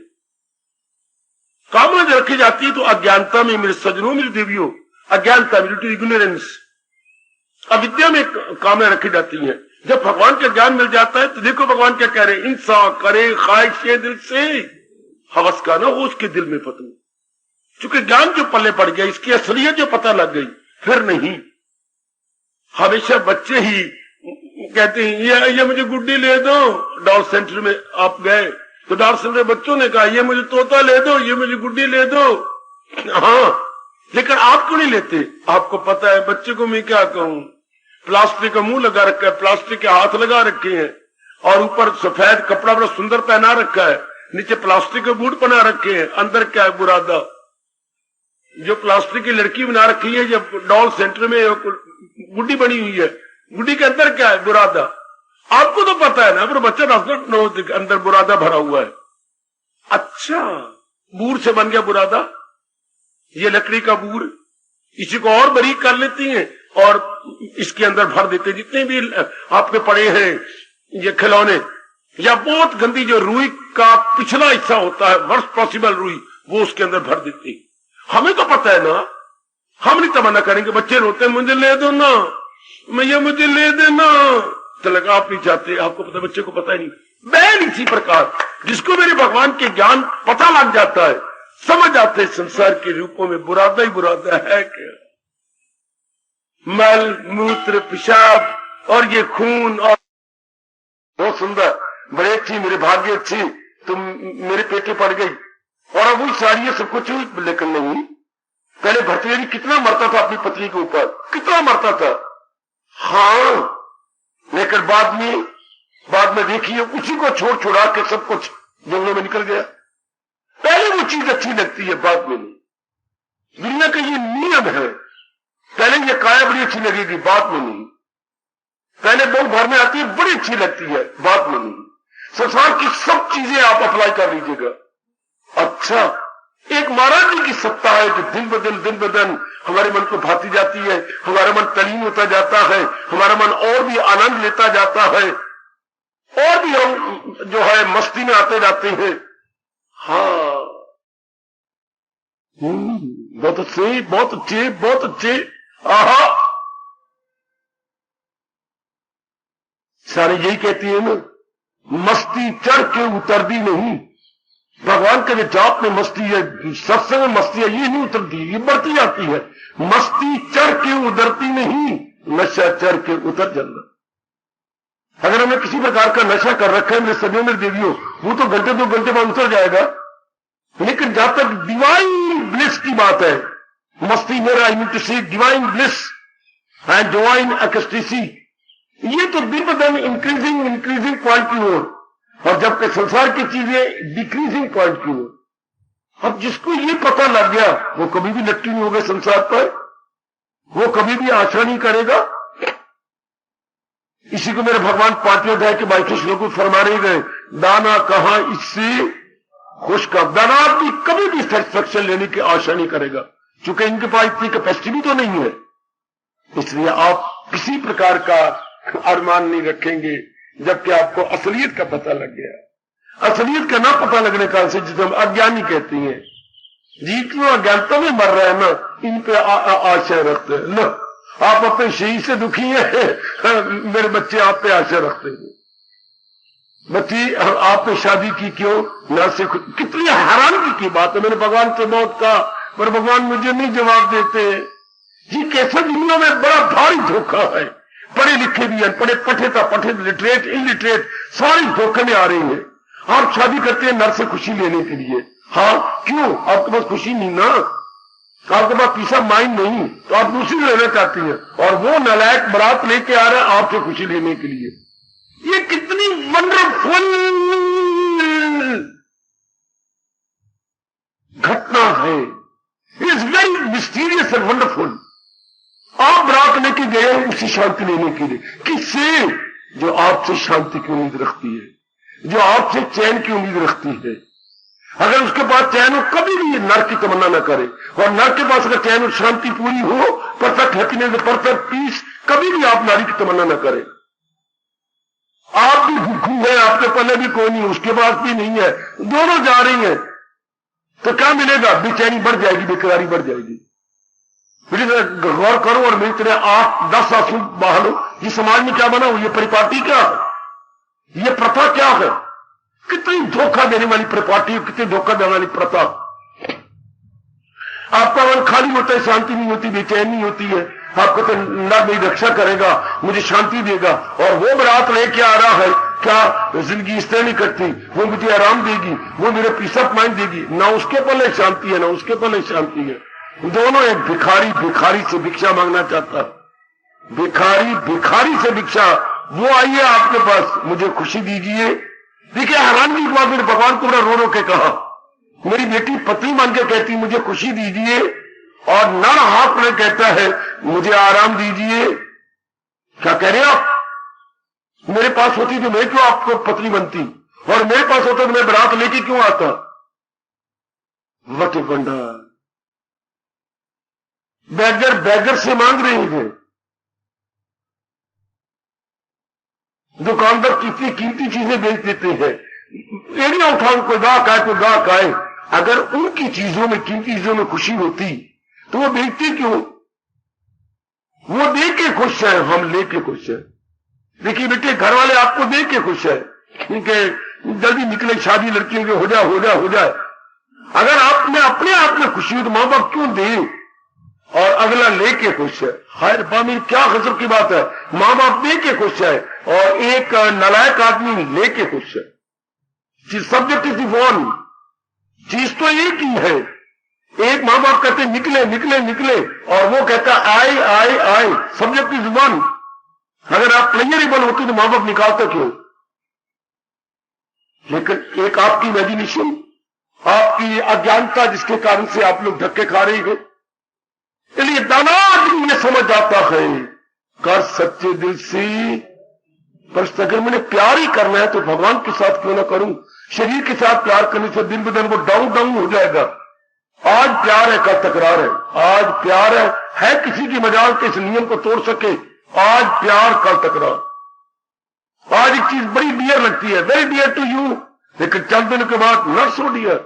कामना जो रखी जाती है तो अज्ञानता में मेरे सजनों, मेरी देवियों, अज्ञानता में, इग्नोरेंस, अविद्या में कामना रखी जाती है। जब भगवान का ज्ञान मिल जाता है तो देखो भगवान क्या कह रहे हैं, इंसान करे ख्वाहिश दिल से, हवस का ना हो उसके दिल में पतू। चूंकि ज्ञान जो पल्ले पड़ गया, इसकी असलियत जो पता लग गई, फिर नहीं। हमेशा बच्चे ही कहते हैं ये मुझे गुड्डी ले दो। डॉल सेंटर में आप गए तो डॉल सेंटर बच्चों ने कहा ये मुझे तोता ले दो, ये मुझे गुड्डी ले दो। हाँ, लेकिन आप क्यों नहीं लेते? आपको पता है बच्चे को मैं क्या कहूं, प्लास्टिक का मुंह लगा रखा है, प्लास्टिक के हाथ लगा रखे हैं, और ऊपर सफेद कपड़ा बड़ा सुंदर पहना रखा है, नीचे प्लास्टिक के बूट बना रखे हैं, अंदर क्या है बुरादा। जो प्लास्टिक की लड़की बना रखी है, जब डॉल सेंटर में गुड्डी बनी हुई है, गुड्डी के अंदर क्या है बुरादा। आपको तो पता है ना, पर बच्चा डॉक्टर नो अंदर बुरादा भरा हुआ है। अच्छा, बूर से बन गया बुरादा, ये लकड़ी का बूर, इसी को और बारीक कर लेती हैं और इसके अंदर भर देते, जितने भी आपके पड़े हैं ये खिलौने, या बहुत गंदी जो रुई का पिछला हिस्सा होता है, वर्स्ट पॉसिबल रुई, वो उसके अंदर भर देती। हमें तो पता है ना, हम नहीं तमन्ना करेंगे, बच्चे रोते हैं मुझे ले दो ना, मुझे ले देना, तो लगा आप नहीं चाहते, आपको पता, बच्चे को पता ही नहीं। बैन इसी प्रकार जिसको मेरे भगवान के ज्ञान पता लग जाता है, समझ आते संसार के रूपों में बुरादा ही बुरादा है क्या, मल मूत्र पेशाब और ये खून, और बहुत सुंदर, बड़े अच्छी, मेरे भाग्य अच्छी, तुम मेरे पेटे पड़ गई, और अब वही सारी है सब कुछ, लेकिन नहीं, पहले भर्तृहरि कितना मरता था अपनी पत्नी के ऊपर, कितना मरता था, हाँ, लेकिन बाद में देखिए उसी को छोड़ छुड़ा के सब कुछ जंगलों में निकल गया। पहले वो चीज अच्छी लगती है, बाद में नहीं। दुनिया का ये नियम है, पहले ये काया बड़ी अच्छी लगेगी, बाद में नहीं। पहले बहू घर में आती है, बड़ी अच्छी लगती है, बाद में नहीं। संसार की सब चीजें आप अप्लाई कर लीजिएगा। अच्छा, एक महाराज जी की सत्ता है जो दिन ब दिन हमारे मन को भाती जाती है, हमारा मन तलीन होता जाता है, हमारा मन और भी आनंद लेता जाता है, और भी हम जो है मस्ती में आते जाते हैं। हाँ, बहुत अच्छे, बहुत अच्छे, बहुत अच्छे, आहा, सारी यही कहती है ना, मस्ती चढ़ के उतरती नहीं। भगवान के जाप में मस्ती है, सत्संग में मस्ती है, ये नहीं उतरती, ये बढ़ती जाती है। मस्ती चढ़ के उतरती नहीं, नशा चढ़ के उतर जाना। अगर हमें किसी प्रकार का नशा कर रखा है मेरे सदियों में देवियों, वो तो घंटे 2 घंटे में उतर जाएगा, लेकिन जहां तक डिवाइन ब्लिस की बात है, मस्ती मेरा आई मीन टू से divine bliss and divine ecstasy, ये तो दिन ब दिन इंक्रीजिंग पॉइंट की ओर, और जबकि संसार की चीजें डिक्रीजिंग पॉइंट की ओर। अब जिसको ये पता लग गया, वो कभी भी लट्टी नहीं होगा संसार पर, वो कभी भी आशा नहीं करेगा। इसी को मेरे भगवान 5वें अध्याय के 22वें श्लोक में फरमा रहे गए, दाना कहां इससे खुश का, दाना आदमी कभी भी सेटिस्फैक्शन लेने की आशा नहीं करेगा, क्योंकि इनके पास इतनी कैपेसिटी भी तो नहीं है। इसलिए आप किसी प्रकार का अरमान नहीं रखेंगे जबकि आपको असलियत का पता लग गया। असलियत का ना पता लगने का से जिसे हम अज्ञानी कहते हैं, जितना अज्ञानता में मर रहा है ना, इन पे आशा रखते हैं ना। आप अपने शरीर से दुखी हैं, मेरे बच्चे आप पे आशा रखते हैं, बच्ची आप पे शादी की क्यों ना, से कितनी हैरानगी की बात है। मैंने भगवान से बहुत कहा, पर भगवान मुझे नहीं जवाब देते। ये कैसा दुनिया में बड़ा भारी धोखा है, पढ़े लिखे भी हैं, पढ़े लिटरेट इलिटरेट सारी धोखे में आ रही है। आप शादी करते हैं नर से खुशी लेने के लिए, हाँ क्यों, आपके पास खुशी नहीं ना, आपके पास पीस ऑफ माइंड नहीं, तो आप दूसरी लेना चाहती हैं, और वो नालायक बारात लेके आ रहा है आपसे खुशी लेने के लिए। ये कितनी वंडरफुल घटना है, is very mysterious and wonderful. आप बारात लेके गए उसी शांति लेने के लिए, किससे, जो आपसे शांति की उम्मीद रखती है, जो आपसे चैन की उम्मीद रखती है। अगर उसके पास चैन हो, कभी भी नर की तमन्ना न करे, और नर के पास अगर चैन और शांति पूरी हो, परफेक्ट हैप्पीनेस, परफेक्ट पीस, कभी भी आप नारी की तमन्ना न करें। आप भी भूखी है, आपके पल्ले भी कोई नहीं, उसके पास भी नहीं है, दोनों जा रही हैं, तो क्या मिलेगा, बेचैनी बढ़ जाएगी, बेकरारी बढ़ जाएगी। गौर करो और मेरी तरह 8-10 आंसू बहालो, ये समाज में क्या बना हो, ये परिपाटी क्या है, ये प्रथा क्या है, कितनी धोखा देने वाली परिपाटी, कितनी धोखा देने वाली प्रथा। आपका मन खाली होता है, शांति नहीं होती, बेचैनी होती है, आपको तो नर मेरी रक्षा करेगा, मुझे शांति देगा, और वो बारात लेके आ रहा है, क्या जिंदगी इस तरह नहीं करती, वो मुझे आराम देगी, वो मेरे पीस ऑफ माइंड देगी, ना उसके पल्ले शांति है, ना उसके पल्ले शांति है। दोनों, एक भिखारी से भिक्षा मांगना चाहता, भिखारी से भिक्षा, वो आई है आपके पास, मुझे खुशी दीजिए। देखिए हैरानगी की बात, मेरे भगवान को बड़ा रो रो के कहा, मेरी बेटी पत्नी मान के कहती मुझे खुशी दीजिए, और नर हाथ में कहता है मुझे आराम दीजिए। क्या कह रहे आप, मेरे पास होती तो मैं क्यों आपको पत्नी बनती, और मेरे पास होता तो मैं बारात लेके क्यों आता। वट वंडर, बैगर बैगर से मांग रहे हैं। दुकानदार कितनी कीमती चीजें बेच देते हैं। एरिया उठाओ, कोई गाहक आए, अगर उनकी चीजों में, कीमती चीजों में खुशी होती तो वो बेचते क्यों? वो दे के खुश है, हम लेके खुश है। देखिए बेटे, घर वाले आपको दे के खुश है, क्योंकि जल्दी निकले, शादी लड़कियों की हो जाए। अगर आपने अपने आप में खुशी हो तो मां बाप क्यों दे? और अगला लेके खुश है। हर पामी क्या गजब की बात है, मां बाप दे के खुश है और एक नालायक आदमी लेके खुश है। सब्जेक्ट इज वन, चीज तो एक ही है। एक मां बाप कहते निकले और वो कहता आए, सब्जेक्ट इज वन। अगर आप प्लेयरेबल होते तो मां बाप निकालते क्यों? लेकिन एक आपकी इमेजिनेशन, आपकी अज्ञानता, जिसके कारण से आप लोग धक्के खा रहे हैं। इसलिए दाना आदमी ने समझ आता है, कर सच्चे दिल से, पर अगर मैंने प्यार ही करना है तो भगवान के साथ क्यों ना करूं? शरीर के साथ प्यार करने से दिन ब दिन वो डाउन हो जाएगा। आज प्यार है, कल तकरार है। आज प्यार है किसी की मजाल के इस नियम को तोड़ सके। आज प्यार, कल तकरार। आज एक चीज बड़ी डियर लगती है, वेरी डियर टू यू, लेकिन चंद दिनों के बाद नॉट सो डियर।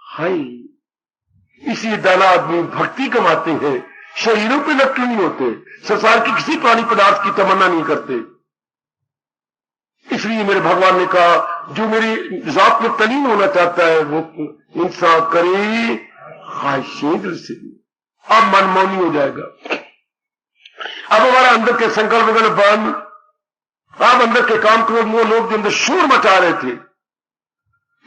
हाय, इसी दाना आदमी भक्ति कमाते हैं, शरीरों पे लटके नहीं होते, संसार की किसी प्राणी पदार्थ की तमन्ना नहीं करते। इसलिए मेरे भगवान ने कहा, जो मेरी जात में तलीन होना चाहता है वो इंसान करे खाशियत से। अब मनमौनी हो जाएगा। अब हमारा अंदर के संकल्प वगैरह बंद। अब अंदर के काम क्रोध मोह लोग जो अंदर शोर मचा रहे थे,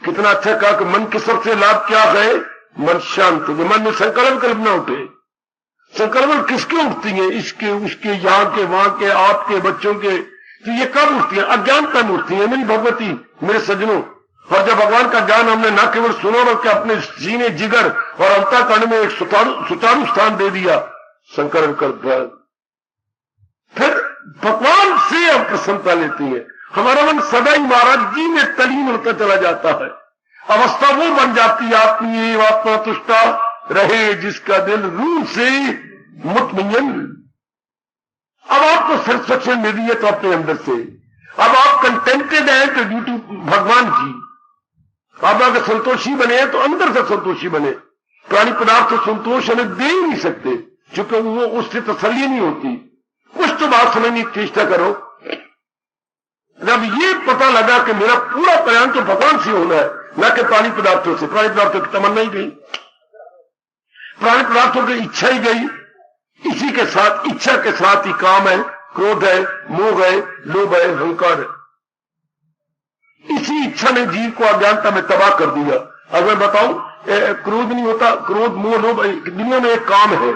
कितना अच्छा कहा कि मन के सबसे लाभ क्या है? मन शांत हो, मन में संकल्प कल्पना उठे। संकल्प किसके उठती है? इसके, उसके, यहां के, वहां के, आपके, बच्चों के। तो ये कब उठती है? अज्ञानता में उठती है मेरी भगवती, मेरे सज्जनों। और जब भगवान का ज्ञान हमने न केवल सुना बल्कि अपने सीने, जिगर और अंतःकरण में एक सुचारू स्थान दे दिया, संकल्प कर, फिर भगवान से हम प्रसन्नता लेती है। हमारा मन सदा ही महाराज जी में तलीन होता चला जाता है। अवस्था वो बन जाती है, आत्मीय आत्मा तुष्टा रहे जिसका दिल रूह से मुतमय्यन। अब आपको सेटिस्फेक्शन मिल रही है तो अपने अंदर से, अब आप कंटेंटेड हैं तो ड्यू टू भगवान जी। आप अगर संतोषी बने हैं तो अंदर से संतोषी बने। प्राणी पदार्थ तो संतोष हमें दे ही नहीं सकते, क्योंकि वो उससे तसल्ली नहीं होती। कुछ तो बात समझने की चेष्टा करो। जब ये पता लगा कि मेरा पूरा प्रयाण तो भगवान से होना है, न कि प्राणी पदार्थों से। प्राणी पदार्थों की तमन्ना ही गई, प्राणी पदार्थों की इच्छा ही गई। इसी के साथ, इच्छा के साथ ही काम है, क्रोध है, मोह है, लोभ है, अहंकार है। इसी इच्छा ने जीव को अज्ञानता में तबाह कर दिया। अगर मैं बताऊं, क्रोध नहीं होता, क्रोध मोह लोभ, दुनिया में एक काम है।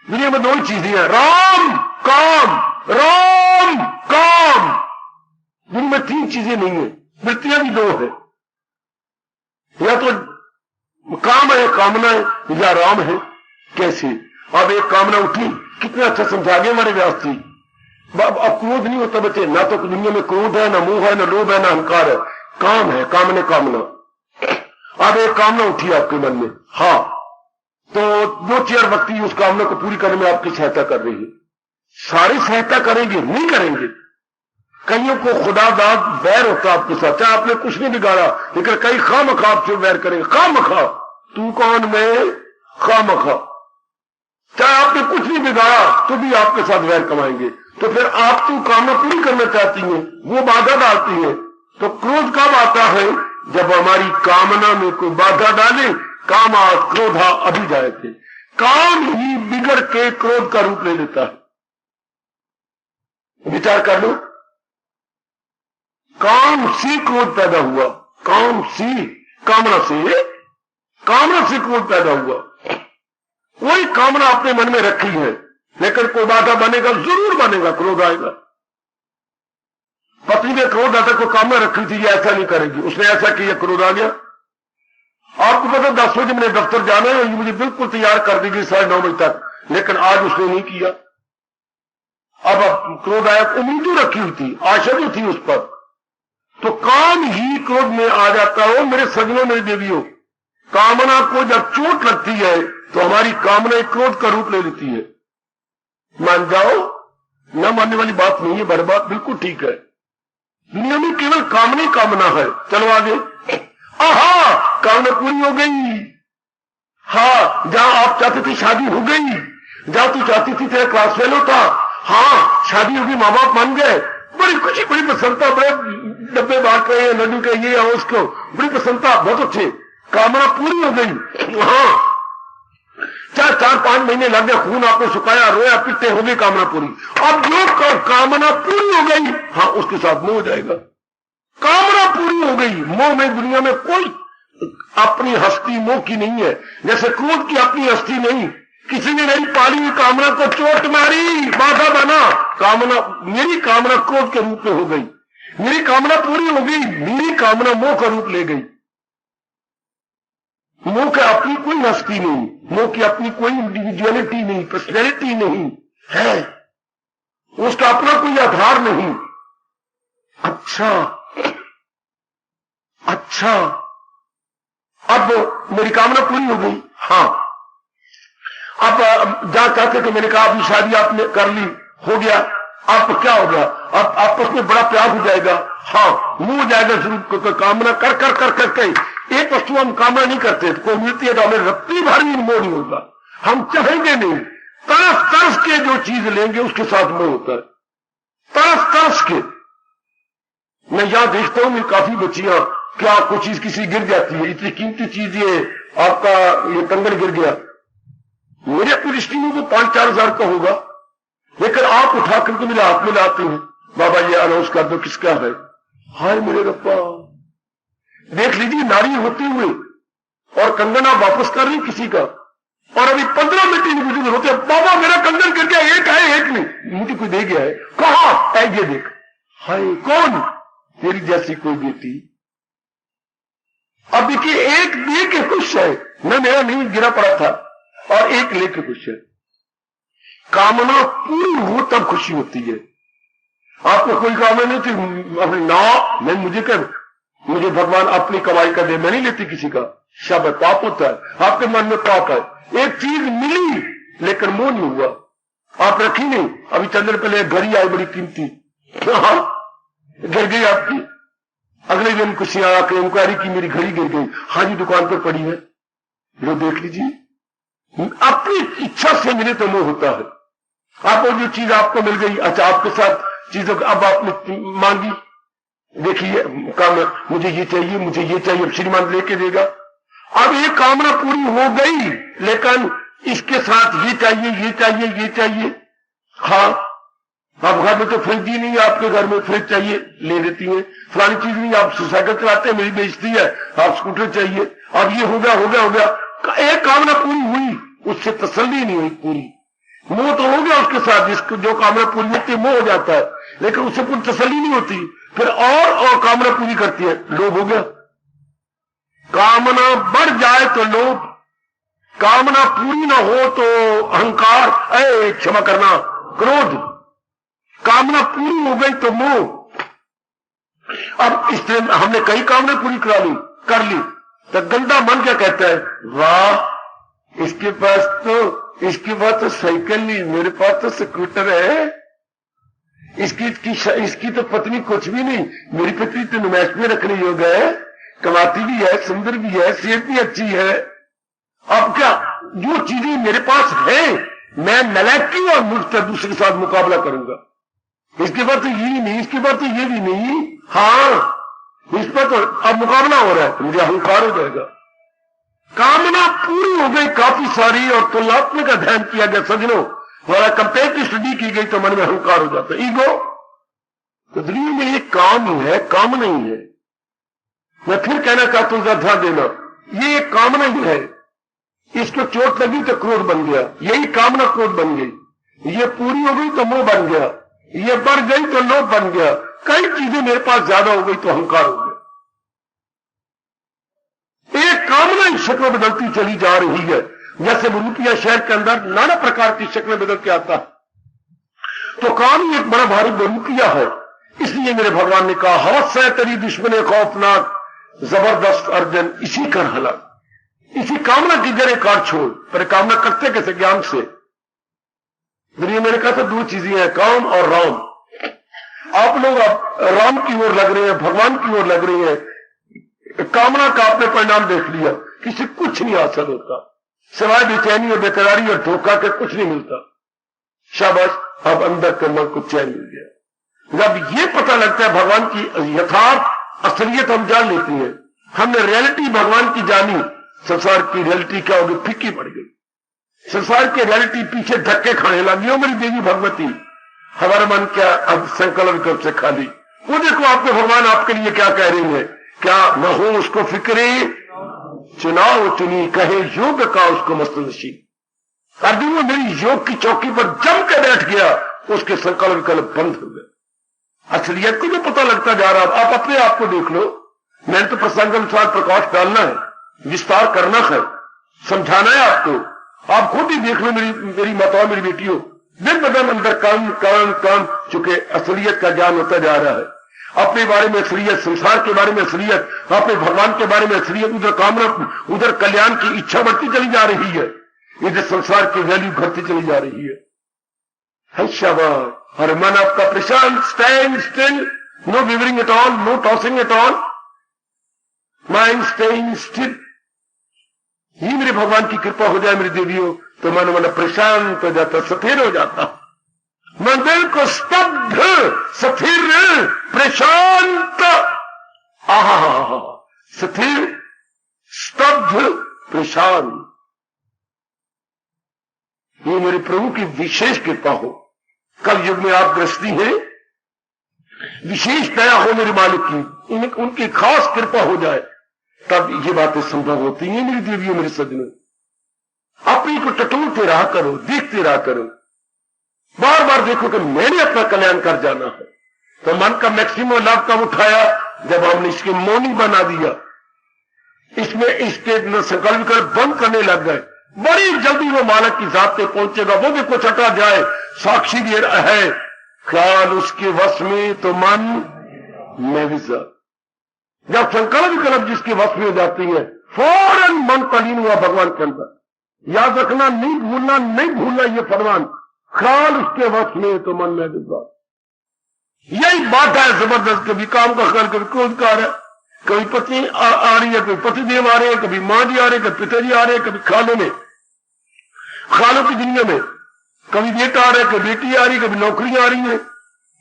दुनिया में दो ही चीजें हैं, राम काम, राम काम। दुनिया में तीन चीजें नहीं है, वृत्तियां भी दो है। या तो काम है, कामना है, या राम है। कैसे? अब एक कामना उठी, कितना अच्छा समझा गए हमारे व्यास जी। अब क्रोध नहीं होता बच्चे, ना तो दुनिया में क्रोध है, ना मोह है, ना लोभ है, ना अहंकार है। काम है, कामना कामना। अब एक कामना उठी आपके मन में, हाँ, तो दो चार व्यक्ति उस कामना को पूरी करने में आपकी सहायता कर रही है। सारी सहायता करेंगे? नहीं करेंगे। कईयों को खुदा दाद वैर होता आपके साथ, चाहे आपने कुछ नहीं बिगाड़ा, लेकिन कई खामखा आपसे वैर करेंगे। खामखा, तू कौन, मैं, खामखा। चाहे आपने कुछ नहीं बिगाड़ा तो भी आपके साथ वैर कमाएंगे। तो फिर आप तो कामना पूरी करना चाहती हैं, वो बाधा डालती है। तो क्रोध कब आता है? जब हमारी कामना में कोई बाधा डाले। कामा क्रोधा अभी जाए थे, काम ही बिगड़ के क्रोध का रूप ले लेता है। विचार कर लो, काम से क्रोध पैदा हुआ, काम से, कामना से क्रोध पैदा हुआ। वही कामना अपने मन में रखी है, लेकिन कोई बाधा बनेगा, जरूर बनेगा, क्रोध आएगा। पत्नी ने क्रोध आता, कोई कामना रखी थी ये ऐसा नहीं करेगी, उसने ऐसा किया, क्रोध आ गया। आपको पता 10 बजे मैंने दफ्तर जाना है, मुझे बिल्कुल तैयार कर दीजिए 9:30 बजे तक, लेकिन आज उसने नहीं किया। अब क्रोध आया, उम्मीद रखी हुई थी, आशा भी थी उस पर, तो काम ही क्रोध में आ जाता हो। मेरे सज्जनों, मेरी देवियों, कामना को जब चोट लगती है तो हमारी कामना क्रोध का रूप ले लेती है। मान जाओ, न मानने वाली बात नहीं है, बर्बाद बिल्कुल ठीक है। दुनिया में केवल कामना ही कामना है। चलो आगे। आहा, कामना पूरी हो गई। हाँ, जहां आप चाहते थे शादी हो गई, जहां तू चाहती थी तेरा क्लास फेल होता, हाँ शादी होगी, माँ बाप मान गए, बड़ी खुशी बड़ी प्रसन्नता, बड़े डब्बे बांट रहे हैं लड्डू के ये और उसको, बड़ी प्रसन्नता, बहुत अच्छे, कामना पूरी हो गई। हाँ, 4-5 महीने लग गए, खून आपने सुखाया, रोया पिटते, हो गई कामना पूरी। अब जो कामना पूरी हो गई, हाँ उसके साथ मोह हो जाएगा। कामना पूरी हो गई, मोह में दुनिया में कोई अपनी हस्ती मोह की नहीं है। जैसे क्रोध की अपनी हस्ती नहीं, किसी ने नहीं पाली हुई कामना को चोट मारी, बाधा बना, कामना, मेरी कामना क्रोध के रूप में हो गई, मेरी कामना पूरी हो गई, मेरी कामना मोह का रूप ले गई। मोह की अपनी कोई हस्ती नहीं, मोह की अपनी कोई इंडिविजुअलिटी नहीं, पर्सनैलिटी नहीं है, उसका अपना कोई आधार नहीं। अच्छा, अब मेरी कामना पूरी हो गई। हाँ, अब जहां चाहते थे, मैंने कहा अभी शादी आपने कर ली, हो गया, अब क्या हो गया, अब आपस में बड़ा प्यार हो जाएगा। हाँ, मुंह हो जाएगा शुरू, कामना कर कर कर करके एक वस्तु हम कामना नहीं करते, कोई मिलती है तो हमें रत्ती भर भी मोह नहीं होता, हम चाहेंगे नहीं, तरस तरस के जो चीज लेंगे उसके साथ मोह होता है, तरस तरस के। मैं यहां देखता हूं, मेरी काफी बच्चियां, क्या कुछ चीज किसी गिर जाती है, इतनी कीमती चीज ये आपका ये कंगन गिर गया, मेरे अपनी दृष्टि में तो 5-4 हजार का होगा, लेकिन आप उठा करके मेरे हाथ में लाते हैं, बाबा ये अनाउंस कर दो किसका है। हाय मेरे रब्बा, देख लीजिए, नारी होते हुए और कंगन आप वापस कर रही किसी का, और अभी 15 मिनट इंडिविजुअल होते हैं, बाबा मेरा कंगन गिर गया, एक है एक नहीं, मुझे कोई दे गया है, कहा ये देख, हाय कौन, तेरी जैसी कोई बेटी। अब देखिए, एक दे के खुश है, न मेरा नहीं गिरा पड़ा था, और एक लेके खुश है। कामना पूरी हो तब खुशी होती है। आपको कोई कामना नहीं थी, अपने ना मैं मुझे भगवान अपनी कमाई का दे, मैं नहीं लेती किसी का, शब्द पाप होता है, आपके मन में पाप है। एक चीज मिली लेकिन मोह नहीं हुआ, आप रखी नहीं। अभी चंद्र पहले एक घड़ी आई बड़ी कीमती, गिर गई आपकी, अगले दिन खुशियां आके इंक्वायरी की मेरी घड़ी गिर गई, हाँ जी दुकान पर पड़ी है, लो देख लीजिए। अपनी इच्छा से मिले तो मोह होता है। आपको जो चीज आपको मिल गई, अच्छा आपके साथ चीजों अब आपने मांगी, देखिए काम मुझे ये चाहिए, मुझे ये चाहिए, अब श्रीमान लेके देगा। अब ये कामना पूरी हो गई, लेकिन इसके साथ ये चाहिए, ये चाहिए, ये चाहिए। हाँ, आप घर में तो फ्रिज ही नहीं, आपके घर में फ्रिज चाहिए, ले देती है। फलानी चीज नहीं, आप साइकिल चलाते हैं, मेरी बेइज्जती है, आप स्कूटर चाहिए। अब ये हो गया, हो गया, हो गया, एक कामना पूरी हुई, उससे तसल्ली नहीं हुई पूरी। मोह तो हो गया उसके साथ, जिसको जो कामना पूरी होती है मोह हो जाता है, लेकिन उससे पूरी तसल्ली नहीं होती, फिर और कामना पूरी करती है, लोभ हो गया। कामना बढ़ जाए तो लोभ, कामना पूरी ना हो तो अहंकार, क्षमा करना, क्रोध, कामना पूरी हो गई तो मोह। अब इसलिए हमने कई कामना पूरी कर ली, तो गंदा मन क्या कहता है, वाह इसके पास तो साइकिल नहीं, मेरे पास तो स्कूटर है, इसकी तो पत्नी कुछ भी नहीं, मेरी पत्नी तो नुमाइश में रखने योग्य है, कमाती भी है, सुंदर भी है, सेहत भी अच्छी है। अब क्या, जो चीजें मेरे पास है, मैं नलायकी और मूर्खता दूसरे के साथ मुकाबला करूंगा, इसके बाद तो ये नहीं, इसके बाद तो ये भी नहीं, हाँ इस पर तो अब मुकाबला हो रहा है, तो मुझे अहंकार हो जाएगा। कामना पूरी हो गई काफी सारी, और तुलनात्मक अध्ययन किया गया सजनों, हमारा कंपेरेटिव स्टडी की गई, तो मन में अहंकार हो जाता है, ईगो। तो दुनिया में ये काम है, काम नहीं है। मैं फिर कहना चाहता हूं, ध्यान देना, ये एक कामना ही है, इसको चोट लगी तो क्रोध बन गया, यही कामना क्रोध बन गई, ये पूरी हो गई तो मोह बन गया, ये बढ़ गई तो लोभ बन गया, कई चीजें मेरे पास ज्यादा हो गई तो अहंकार हो गया। एक कामना ही शक्ल बदलती चली जा रही है, जैसे रूपिया शहर के अंदर नाना प्रकार की शक्लें बदल के आता है, तो काम ही एक बड़ा भारी रूपिया है। इसलिए मेरे भगवान ने कहा, हवस है तेरी दुश्मन खौफनाक, जबरदस्त अर्जन इसी कर हला, इसी कामना की जड़े काट छोड़, पर कामना करते कैसे? ज्ञान से। दुनिया मैंने कहा था दो चीजें हैं, काम और राम। आप लोग राम की ओर लग रहे हैं, भगवान की ओर लग रहे हैं, कामना का आपने परिणाम देख लिया, किसी कुछ नहीं हासिल होता सिवाय बेचैनी और बेकरारी और धोखा के, कुछ नहीं मिलता। शाबाश, अब अंदर के मन को चैन मिल गया। जब ये पता लगता है भगवान की यथार्थ असलियत हम जान लेते हैं, हमने रियलिटी भगवान की जानी, संसार की रियलिटी क्या होगी? फीकी पड़ गई। संसार की रियलिटी पीछे धक्के खाने लगी। हो मेरी देवी भगवती, हमारा मन क्या अब संकल्प विकल्प से खाली। वो देखो आपके भगवान आपके लिए क्या कह रहे हैं, क्या न हो उसको फिक्रे चुनाव चुनी, कहे योग का उसको मस्तनशी। अर्जुन वो मेरी योग की चौकी पर जम के बैठ गया, उसके संकल्प विकल्प बंद हो गए। असलियत को जो पता लगता जा रहा, आप अपने आप को देख लो। मैंने तो प्रसंग अनुसार प्रकाश डालना है, विस्तार करना है, समझाना है आपको। आप खुद ही देख लो मेरी माताओं, मेरी बेटियों, दिन ब दिन अंदर काम चुके असलियत का ज्ञान होता जा रहा है। अपने बारे में असलियत, संसार के बारे में असलियत, अपने भगवान के बारे में असलियत, उधर कामना, उधर कल्याण की इच्छा बढ़ती चली जा रही है, इधर संसार की वैल्यू घटती चली जा रही है। शाबाश। और मन आपका Prashant, stand still, no wavering at all, no tossing at all, mind staying still. ही मेरे भगवान की कृपा हो जाए मेरी देवियों, तो मन प्रशांत हो जाता, स्थिर हो जाता, मन बिल्कुल स्तब्ध, स्थिर, प्रशांत। आहा, स्थिर, स्तब्ध, प्रशांत। ये मेरे प्रभु की विशेष कृपा हो। कल युग में आप गृहस्थी हैं, विशेष दया हो मेरे मालिक की, उनकी खास कृपा हो जाए, तब ये बातें संभव होती हैं मेरी देवियों, मेरे सज्जनों। अपनी को टटोलते रहा करो, देखते रहा करो, बार बार देखो कि मैंने अपना कल्याण कर जाना है। तो मन का मैक्सिमम लाभ कब उठाया? जब हमने इसके मौनी बना दिया, इसमें इसके संकल्प कर बंद करने लग गए। बड़ी जल्दी वो मालिक की जात पे पहुंचेगा। वो देखो छटा जाए, साक्षी भी है, ख्याल उसके वश में तो मन में भी सब। जब संकल्प विकल्प जिसके वश में हो जाती है, फौरन मन तलीन हुआ भगवान के अंदर। याद रखना, नहीं भूलना ये फरमान, ख्याल उसके वश में तो मन में भी सब। यही बात है जबरदस्त। कभी काम का ख्याल, कभी क्रोध का आ रहा है, कभी पत्नी आ रही है, कभी पतिदेव आ रहे हैं, कभी मां जी आ रहे हैं, कभी पिताजी आ रहे हैं, कभी खालों की दुनिया में कभी बेटा आ रहा है, कभी बेटी आ रही है, कभी नौकरियां आ रही है।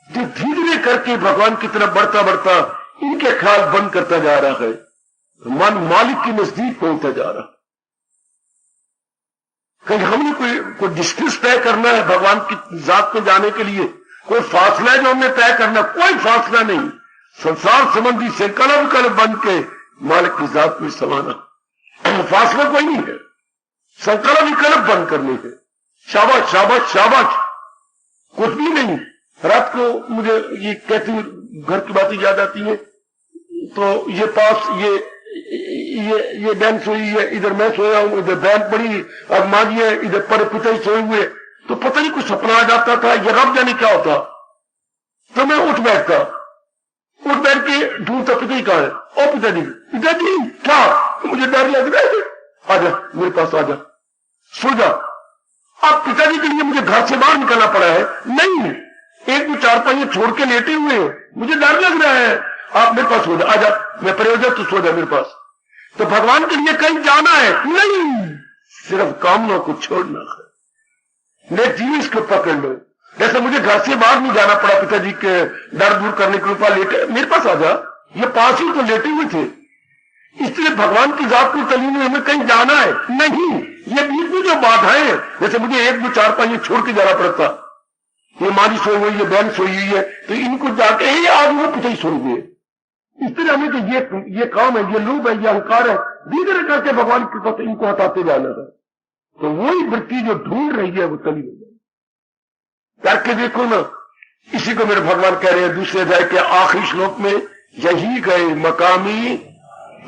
जो धीरे करके भगवान की तरफ बढ़ता इनके ख्याल बंद करता जा रहा है, मन मालिक के नजदीक पहुंचता जा रहा है। कहीं हमने कोई डिस्टेंस तय करना है भगवान की जात में जाने के लिए, कोई फासला है जो हमने तय करना, कोई फासला नहीं। संसार संबंधी संकल्प बन के मालिक की जात में समाना, फासला कोई नहीं है, संकल्प विकल्प बंद करने है। शाबाश शाबाश शाबाश, कुछ भी नहीं। रात को मुझे ये कहती घर की बातें याद आती है, तो ये पास ये बहन सोई है, इधर मैं सोया हूं, इधर बहन पड़ी, और मां जी है, इधर पर पिता ही सोए हुए। तो पता नहीं कुछ सपना आ जाता था, ये रब जाने क्या होता। तो मैं उठ बैठ के ढूंढता, पिताजी कहाँ है? ओ पिताजी क्या? मुझे डर लग रहा है, आजा मेरे पास, आजा सो जा। अब पिताजी के लिए मुझे घर से बाहर निकलना पड़ा है। नहीं, एक दो चार पांच छोड़ के लेटे हुए हैं, मुझे डर लग रहा है, आप मेरे पास सो जा, आजा मैं प्रयोजक, तो सो जा मेरे पास। तो भगवान के लिए कहीं जाना है नहीं, सिर्फ कामना को छोड़ना है। मैं जीव को पकड़ लो। जैसे मुझे घर से बाहर नहीं जाना पड़ा पिताजी के डर दूर करने के रूपा, लेटे मेरे पास आजा, ये पास ही तो लेटे हुए थे। इसलिए भगवान की जात को तलीन में हमें कहीं जाना है नहीं। ये बीच में जो बाधाएं हैं, जैसे मुझे एक दो चार पांच छोड़ के जाना पड़ता, ये मारी सोई हुई, ये बहन सोई हुई है, तो इनको जाके ही आज वो पिताजी सोई हुए। इस तरह हमें तो ये काम है, ये लोभ है, ये अहंकार है, धीरे करके भगवान की कृपा से इनको हटाते जाना है। तो वही वृत्ति जो ढूंढ रही है वो तली हो जाए। करके देखो ना, इसी को मेरे भगवान कह रहे हैं दूसरे अध्याय के आखिरी श्लोक में, यही गए मकामी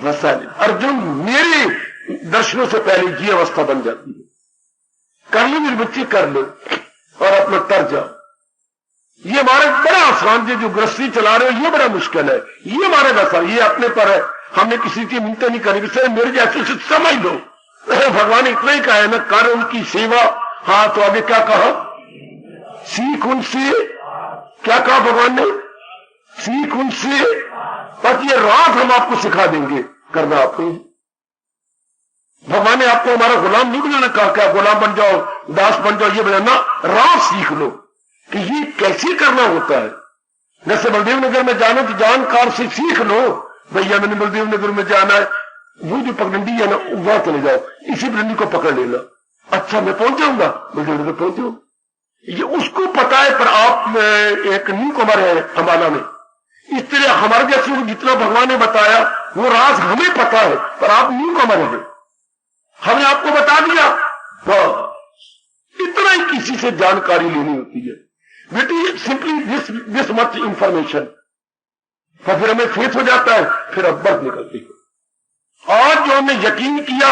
वसाले। अर्जुन, मेरे दर्शनों से पहले ये अवस्था बन जाती है। कर लो मेरे बच्चे, कर लो और अपना तर जाओ। ये हमारे बड़ा आसान है, जो गृहस्थी चला रहे हो ये बड़ा मुश्किल है, ये हमारे वैसा, ये अपने पर है। हमने किसी की मिन्नतें नहीं करी, मेरे जैसे से समझ लो, भगवान ने इतना ही कहा है ना, कर उनकी सेवा। हाँ, तो आगे क्या कहा? सीख उनसे। क्या कहा भगवान ने? सीख उनसे, बस ये रात हम आपको सिखा देंगे करना। आपने भगवान ने आपको हमारा गुलाम नहीं बनाना कहा, क्या गुलाम बन जाओ, दास बन जाओ, ये बनाना। रात सीख लो कि ये कैसे करना होता है। जैसे बलदेव नगर में जाना तो जानकार से सीख लो, भैया मैंने बलदेव नगर में जाना है, वो जो पगडंडी है ना वहां चले जाओ, इसी पगडंडी को पकड़ लेना। अच्छा, मैं पहुंच जाऊंगा, बलदेव नगर पहुंच जाऊंगा। ये उसको पता है, पर आप एक न्यू कमर है अम्बाला में। इस तरह हमारे जैसे को जितना भगवान ने बताया वो राज हमें पता है, पर आप न्यू कमर है, हमने आपको बता दिया। इतना ही किसी से जानकारी लेनी होती है बेटी, सिंपली दिस मच इंफॉर्मेशन। तो फिर हमें फेथ हो जाता है, फिर अब बर्फ निकलती है। आज जो हमने यकीन किया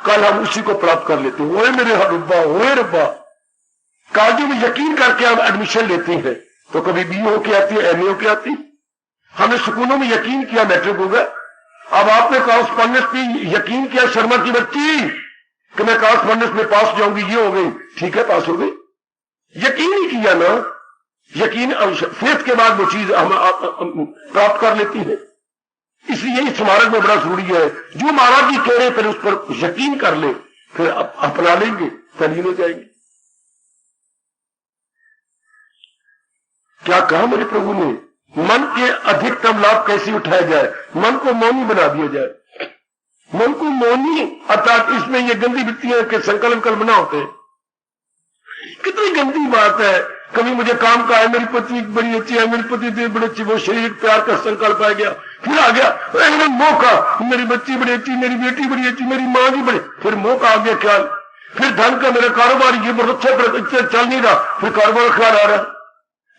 कल हम उसी को प्राप्त कर लेते हैं। ओए मेरे रब्बा, ओए रब्बा। कॉलेजों में यकीन करके हम एडमिशन लेते हैं तो कभी बी हो के आती है, एमए हो के आती। हमने स्कूलों में यकीन किया, मैट्रिक हो गया। अब आपने कॉरेस्पॉन्डेंस पे यकीन किया, शर्मा की बच्ची, कि मैं कॉरेस्पॉन्डेंस में पास जाऊंगी, ये हो गई, ठीक है पास हो गई। यकीन ही किया ना, यकीन फेथ के बाद वो चीज हम प्राप्त कर लेती है। इसलिए इस स्मारक में बड़ा जरूरी है, जो महाराज जी कह रहे फिर उस पर यकीन कर ले, फिर अपना लेंगे, तलीन हो जाएंगे। क्या कहा मेरे प्रभु ने? मन के अधिकतम लाभ कैसे उठाया जाए? मन को मौनी बना दिया जाए। मन को मौनी अर्थात इसमें ये गंदी वृत्तियां के संकल्प कल्पना होते हैं। कितनी गंदी बात है। कभी मुझे काम का है, मेरी पत्नी बड़ी अच्छी है, मेरी पति देव बड़ी अच्छी, वो शरीर प्यार का संकल्प आ गया, फिर आ गया एकदम मौका, मेरी बच्ची बड़ी अच्छी, मेरी बेटी बड़ी अच्छी, मेरी माँ भी बड़ी, फिर मौका आ गया ख्याल, फिर धन का मेरा कारोबार ये बहुत अच्छा चल नहीं रहा, फिर कारोबार ख्याल आ रहा,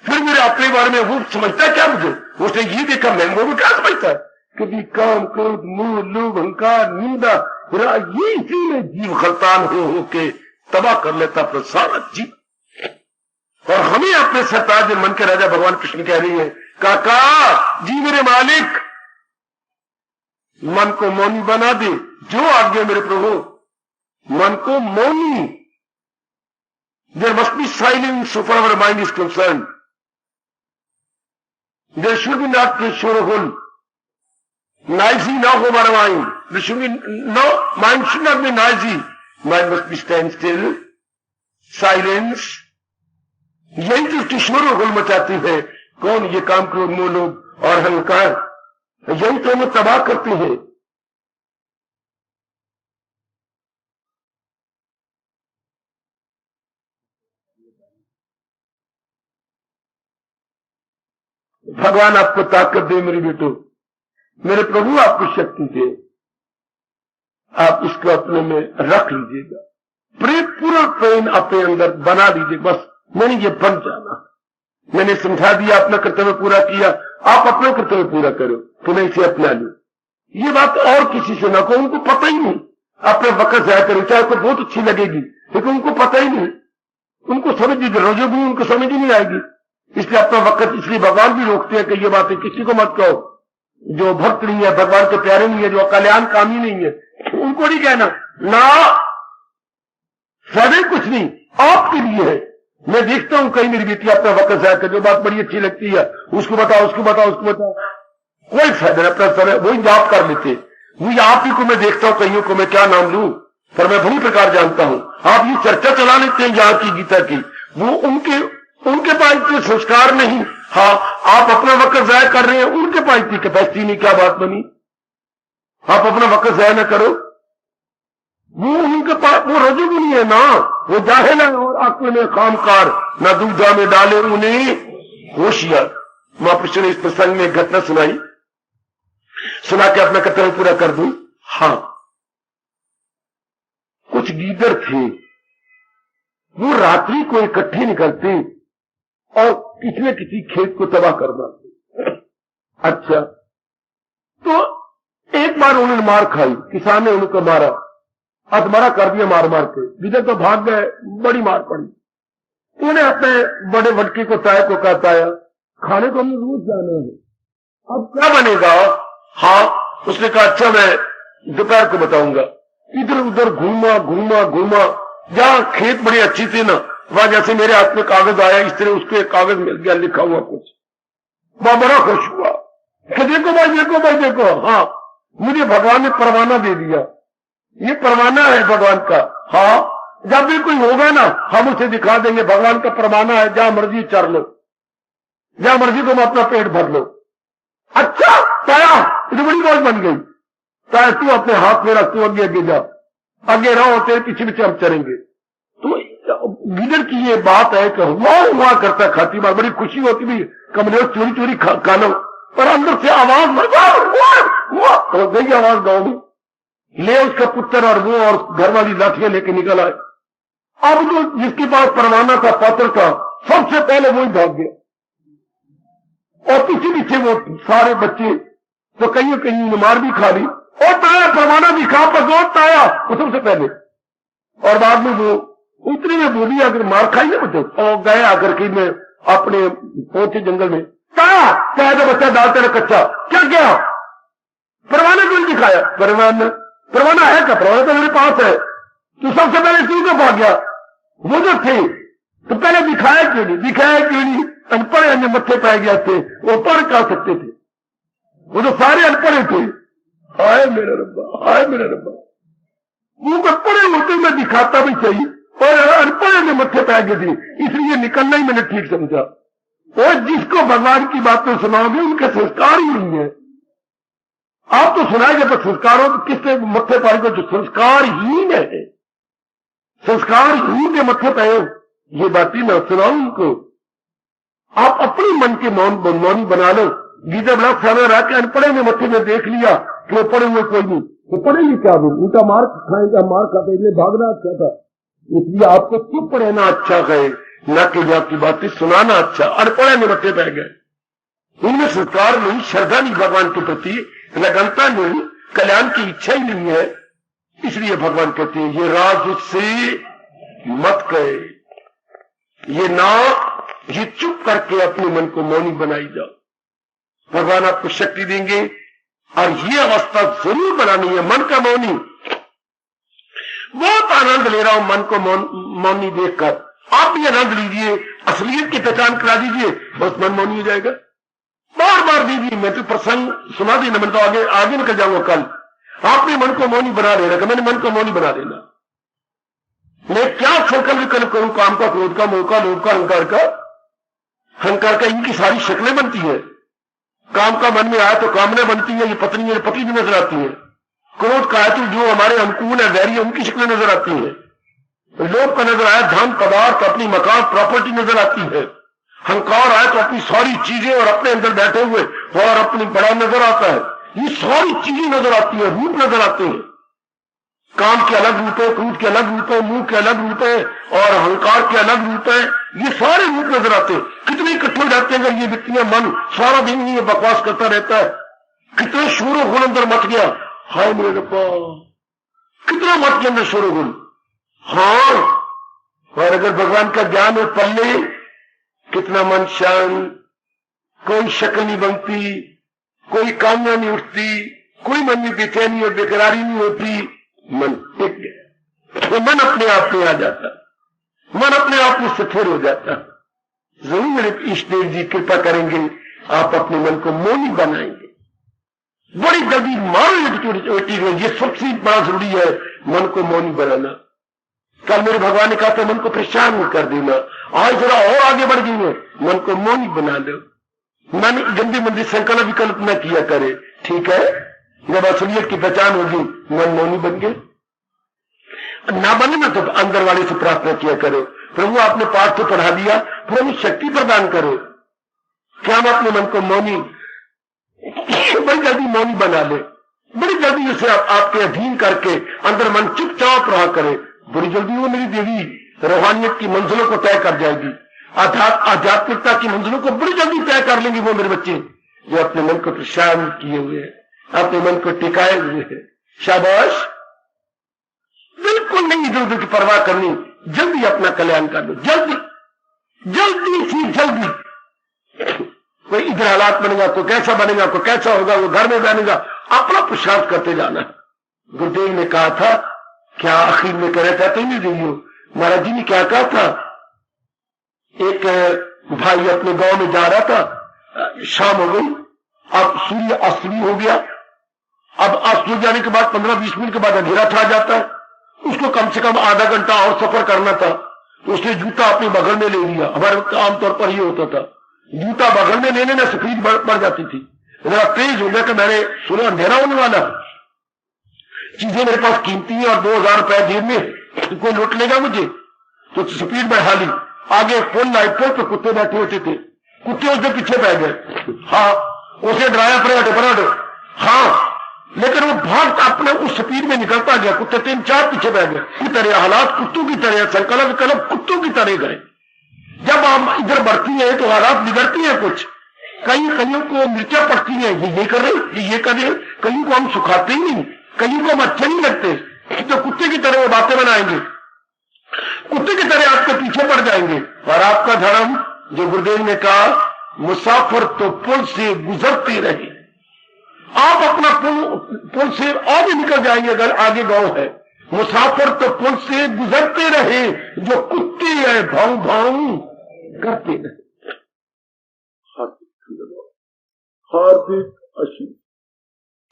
फिर मेरे अपने बारे में वो समझता है क्या मुझे? उसने ये देखा, मैं वो भी क्या समझता है? कभी काम, क्रोध, मोह, लोभ, अहंकार, निंदा, ये इसी में जीव खलतान हो के तबाह कर लेता अपना सारा जीव। और हमें अपने सरताज मन के राजा भगवान कृष्ण कह रही है, काका जी मेरे मालिक, मन को मौनी बना दे, जो आज्ञा मेरे प्रभु, मन को मौनी। There must be silence so far our mind is concerned. There should be not shorehole, noisy now of our mind. There should be no, mind should not be noisy. Mind must be stand still, silence. यही तो किशोर whole मचाती है। कौन? ये काम, क्रोध, मोह, लोभ और अहंकार, यही तो हमें तबाह करते हैं। भगवान आपको ताकत दे मेरे बेटो, मेरे प्रभु आपको शक्ति दे, आप इसको अपने में रख लीजिएगा, पूरा प्रेम अपने अंदर बना लीजिए। बस मैंने ये बन जाना, मैंने समझा दिया, अपना कर्तव्य पूरा किया, आप अपना कर्तव्य पूरा करो तो मैं इसे अपना लू। ये बात और किसी से ना कहो, उनको पता ही नहीं। अपने वक्त जाया करो, चाहे को बहुत अच्छी लगेगी, लेकिन उनको पता ही नहीं, उनको समझ नहीं, रोजो भी उनको समझ ही नहीं आएगी। इसलिए अपना वक्त, इसलिए भगवान भी रोकते हैं कि ये बातें किसी को मत कहो, जो भक्त नहीं है, भगवान के प्यारे नहीं है, जो कल्याणकामी नहीं है, उनको नहीं कहना ना, सदैव कुछ नहीं आपके लिए है। मैं देखता हूं कई मेरी बेटी अपना वक्त जाया कर, जो बात बड़ी अच्छी लगती है उसको बताओ, उसको बताओ, उसको बताओ, कोई फायदा नहीं, अपना समय वही जाप कर लेते। वही आप ही को मैं देखता हूं, कईयों को मैं क्या नाम लूं, पर मैं बड़ी प्रकार जानता हूं। आप ये चर्चा चला लेते हैं यहाँ की गीता की, वो उनके पास इतने संस्कार नहीं। हाँ, आप अपना वक्त जाया कर रहे हैं, उनके पास इतनी कैपेसिटी नहीं। क्या बात बनी? आप अपना वक्त जाया ना करो, वो उनके पास वो रजोगुनी है ना, वो जाहिल है और अक्ल में कामकार, ना दूधा में डाले उन्हें होशियार। महापुरुष ने इस प्रसंग में एक घटना सुनाई, सुना के अपना कर्तव्य पूरा कर दूं। हाँ, कुछ गीदड़ थे, वो रात्रि को इकट्ठे निकलते और किसी न किसी खेत को तबाह कर देते। अच्छा, तो एक बार उन्होंने मार खाई, किसान ने उनको मारा, अधमरा कर दिया मार मार के, विजय तो भाग गए, बड़ी मार पड़ी। उन्हें अपने बड़े वटके को ताया को कहता है, खाने को हमें रोज जाना है, अब क्या बनेगा? हाँ, उसने कहा अच्छा मैं दोपहर को बताऊंगा। इधर उधर घूमा घूमा घूमा, जहां खेत बड़े अच्छी थे ना, वहां जैसे मेरे हाथ में कागज आया, इस तरह उसको एक कागज मिल गया, लिखा हुआ कुछ। वह बड़ा खुश हुआ कि देखो भाई, देखो भाई, देखो, हाँ मुझे भगवान ने परवाना दे दिया, ये परवाना है भगवान का। हाँ, जब भी कोई होगा ना, हम उसे दिखा देंगे भगवान का परवाना है, जहां मर्जी चर लो, जहां मर्जी तुम अपना पेट भर लो। अच्छा ताया, ये बड़ी बात बन गई। ताया तू अपने हाथ में रख, तू आगे आगे जा, आगे रहो, तेरे पीछे पीछे हम चलेंगे। तो गिदड़ की ये बात है कि हुआ करता खाती बात, बड़ी खुशी होती भी कमरे चोरी चोरी खा लो, पर अंदर से आवाज हुआ गई, आवाज गाँव में ले उसका पुत्र और वो और घर वाली लाठियां लेके निकल आए। अब जो जिसके पास परवाना था, पात्र था, सबसे पहले वही भाग गया, और पीछे पीछे वो सारे बच्चे, तो कहीं कहीं मार भी खा ली, और ताया परवाना दिखा पर दौड़ता आया वो सबसे पहले, और बाद में वो उतने में बोली अगर मार खाई ना बच्चे, और गए आकर के मैं अपने पहुंचे जंगल में। ताया तो बच्चा डालते रहे कच्चा, क्या क्या परवाना क्यों दिखाया? परवाना है क्या? परवाना तो मेरे पास है। तो सबसे पहले क्यों क्यों भाग गया? वो जो थे तो पहले दिखाया क्यों नहीं? दिखाया क्यों नहीं? अनपढ़ अन्य मत्थे पै गया थे, वो पढ़ कर सकते थे, वो तो सारे अनपढ़ थे। हाय मेरा रब्बा, हाय मेरा रब्बा, वो पढ़े होते मैं दिखाता भी चाहिए, और अनपढ़ अन्य मत्थे पै गए थे, इसलिए निकलना ही मैंने ठीक समझा। और जिसको भगवान की बातें सुनाओगे उनके संस्कार ही नहीं है। आप तो सुनाएंगे पर संस्कारों तो किसके मत्थे पाएंगे? जो संस्कारहीन है, संस्कारहीन के मत्थे पाए, ये बातें ना सुनाओ उनको। आप अपने मन के मौनी बना लो। गीता बड़ा सामने रह के अनपढ़े में मत्थे में देख लिया कि वो पढ़े हुए कोई नहीं, वो पढ़ेंगे क्या? वो उल्टा मार खाएगा, मार खाते, इसलिए भागना अच्छा था। इसलिए आपको चुप रहना अच्छा है, न कि आपकी बातें सुनाना अच्छा। अनपढ़े में मत्थे पै गए, उनमें संस्कार नहीं, श्रद्धा नहीं भगवान के प्रति, लगनता नहीं, कल्याण की इच्छा ही नहीं है। इसलिए भगवान कहते हैं ये राज उससे मत कहे, ये ना, ये चुप करके अपने मन को मौनी बनाई जाओ। भगवान आपको शक्ति देंगे, और ये अवस्था जरूर बनानी है, मन का मौनी। बहुत आनंद ले रहा हूं मन को मौनी देखकर, आप भी आनंद लीजिए, असलियत की पहचान करा दीजिए, बस मन मौनी हो जाएगा। बार बार दीदी मैं तो प्रसंग सुना देना, मैं तो आगे निकल जाऊंगा कल। आपने मन को मौनी बना लेना, कि मैंने मन को मौनी बना देना। मैं क्या संकल्प विकल्प करूं? काम का, क्रोध का, मोह का, लोभ का, अहंकार का। अहंकार का इनकी सारी शक्लें बनती है। काम का मन में आया तो कामना बनती है, ये पत्नी है, पति भी नजर आती है। क्रोध का आया तो जो हमारे अनुकूल है, वैरी है, उनकी शक्लें नजर आती है। लोभ का नजर आया, धन पदार्थ, अपनी मकान प्रॉपर्टी नजर आती है। अहंकार आए तो अपनी सारी चीजें और अपने अंदर बैठे हुए और अपनी बड़ा नजर आता है। ये सारी चीजें नजर आती है, रूप नजर आते हैं। काम के अलग रूप है, क्रोध के अलग रूप है, मुंह के अलग रूप है, और अहंकार के अलग रूप है। ये सारे रूप नजर आते हैं। कितने इकट्ठे हो जाते हैं अगर ये व्यक्तियां, मन सारा दिन ये बकवास करता रहता है। कितने शोर गुण अंदर मच गया, हाय मेरे रब्बा, कितना मच गया अंदर शोर गुण। हाँ, और अगर भगवान का ज्ञान हो पल्ले, कितना मन शांत, कोई शक्ल नहीं बनती, कोई कामना नहीं उठती, कोई मन में बेचैनी और बेकरारी नहीं होती। मन टिक गया, तो मन अपने आप में आ जाता, मन अपने आप में स्थिर हो जाता। जरूर मेरे इष्ट देव जी कृपा करेंगे, आप अपने मन को मौनी बनाएंगे। बड़ी जल्दी मारो, ये सबसे बड़ा जरूरी है, मन को मौनी बनाना। कल मेरे भगवान ने कहा था मन को परेशान कर देना, आज जरा और आगे बढ़ गई है, मन को मौनी बना दो। मन गंदी मंदी संकल्प विकल्प न किया करे, ठीक है? जब असलियत की पहचान होगी, मन मौनी बन गए। ना बने ना तो अंदर वाले से प्रार्थना किया करो, प्रभु आपने पाठ तो पढ़ा दिया, प्रभु शक्ति प्रदान करो क्या हम अपने मन को मौनी, बड़ी जल्दी मौनी बना ले, बड़ी जल्दी उसे आपके अधीन करके अंदर मन चुपचाप रहा करे। बड़ी जल्दी वो मेरी देवी रूहानियत की मंजिलों को तय कर जाएगी, आध्यात्मिकता की मंजिलों को बड़ी जल्दी तय कर लेंगे वो मेरे बच्चे, जो अपने मन को प्रशांत किए हुए हैं, अपने मन को टिकाए हुए हैं। शाबाश, बिल्कुल नहीं इधर उधर की परवाह करनी, जल्दी अपना कल्याण कर लो, जल्दी जल्दी सी जल्दी। कोई इधर हालात बनेगा, कोई कैसा बनेगा, कोई कैसा होगा, वो घर में बनेगा, अपना पुरुषार्थ करते जाना। गुरुदेव ने कहा था क्या आखिर में कहना चाहते नहीं रही हो? महाराज जी ने क्या कहा था? एक भाई अपने गांव में जा रहा था, शाम हो गई, अब सूर्य अस्त भी हो गया। अब अस्त हो जाने के बाद 15-20 मिनट के बाद अंधेरा छा जाता है। उसको कम से कम आधा घंटा और सफर करना था, तो उसने जूता अपने बगल में ले लिया। हमारे वक्त आमतौर पर ये होता था, जूता बगल में लेने में स्पीड बढ़ जाती थी। जरा तेज हो गया कि मैंने सुना अंधेरा होने वाला, चीजें मेरे पास कीमती है और 2000 रुपए जेब में, कोई लूट लेगा मुझे, तो स्पीड बढ़ा ली। आगे पुल लाइट पुल पे कुत्ते बैठे होते थे, कुत्ते उसके पीछे बैठ गए। हाँ, उसे डराया, पर हाँ, लेकिन वो भागता अपने उस स्पीड में निकलता गया, कुत्ते 3-4 पीछे बैठ गए। की तरह हालात कुत्तों की तरह, संकल्प कलप कुत्तों की तरह गए। जब हम इधर बढ़ती है तो हालात बिगड़ती है कुछ। कईयों को मिर्चा पड़ती है, ये कर रहे, ये कर रहे, कईयों को हम सुखाते ही नहीं, कईयों को हम अच्छे नहीं लगते, तो कुत्ते की तरह वो बातें बनाएंगे, कुत्ते की तरह आपके पीछे पड़ जाएंगे। और आपका धर्म, जो गुरुदेव ने कहा, मुसाफिर तो पुल से गुजरते रहे। आप अपना पुल से आगे निकल जाएंगे अगर आगे गांव है। मुसाफिर तो पुल से गुजरते रहे, जो कुत्ते हैं भाऊ भाऊ करते रहे। हार्दिक आशीष।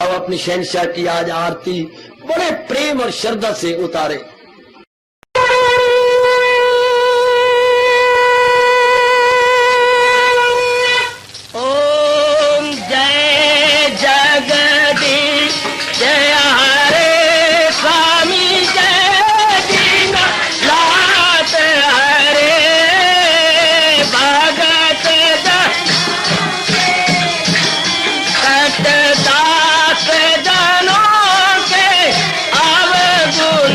अब अपनी शहंशाह की आज आरती बड़े प्रेम और श्रद्धा से उतारे। ओम जय जगदीश जय हरे स्वामी जय दीना लात हरे भगत दास जनों के अवगुण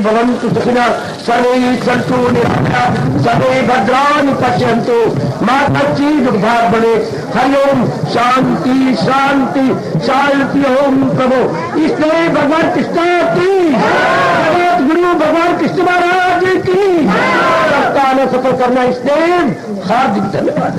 भवन्तु सुखिनः सर्वे सन्तु निरामयाः सर्वे भद्राणि पश्यन्तु मा कश्चित् दुर्भाग् भवेत्। हरि ओम शांति शांति शांति। ओम प्रभु इसलिए भगवान कृष्ण की जगत गुरु भगवान कृष्ण महाराज की सफल करना इसलिए हार्दिक धन्यवाद।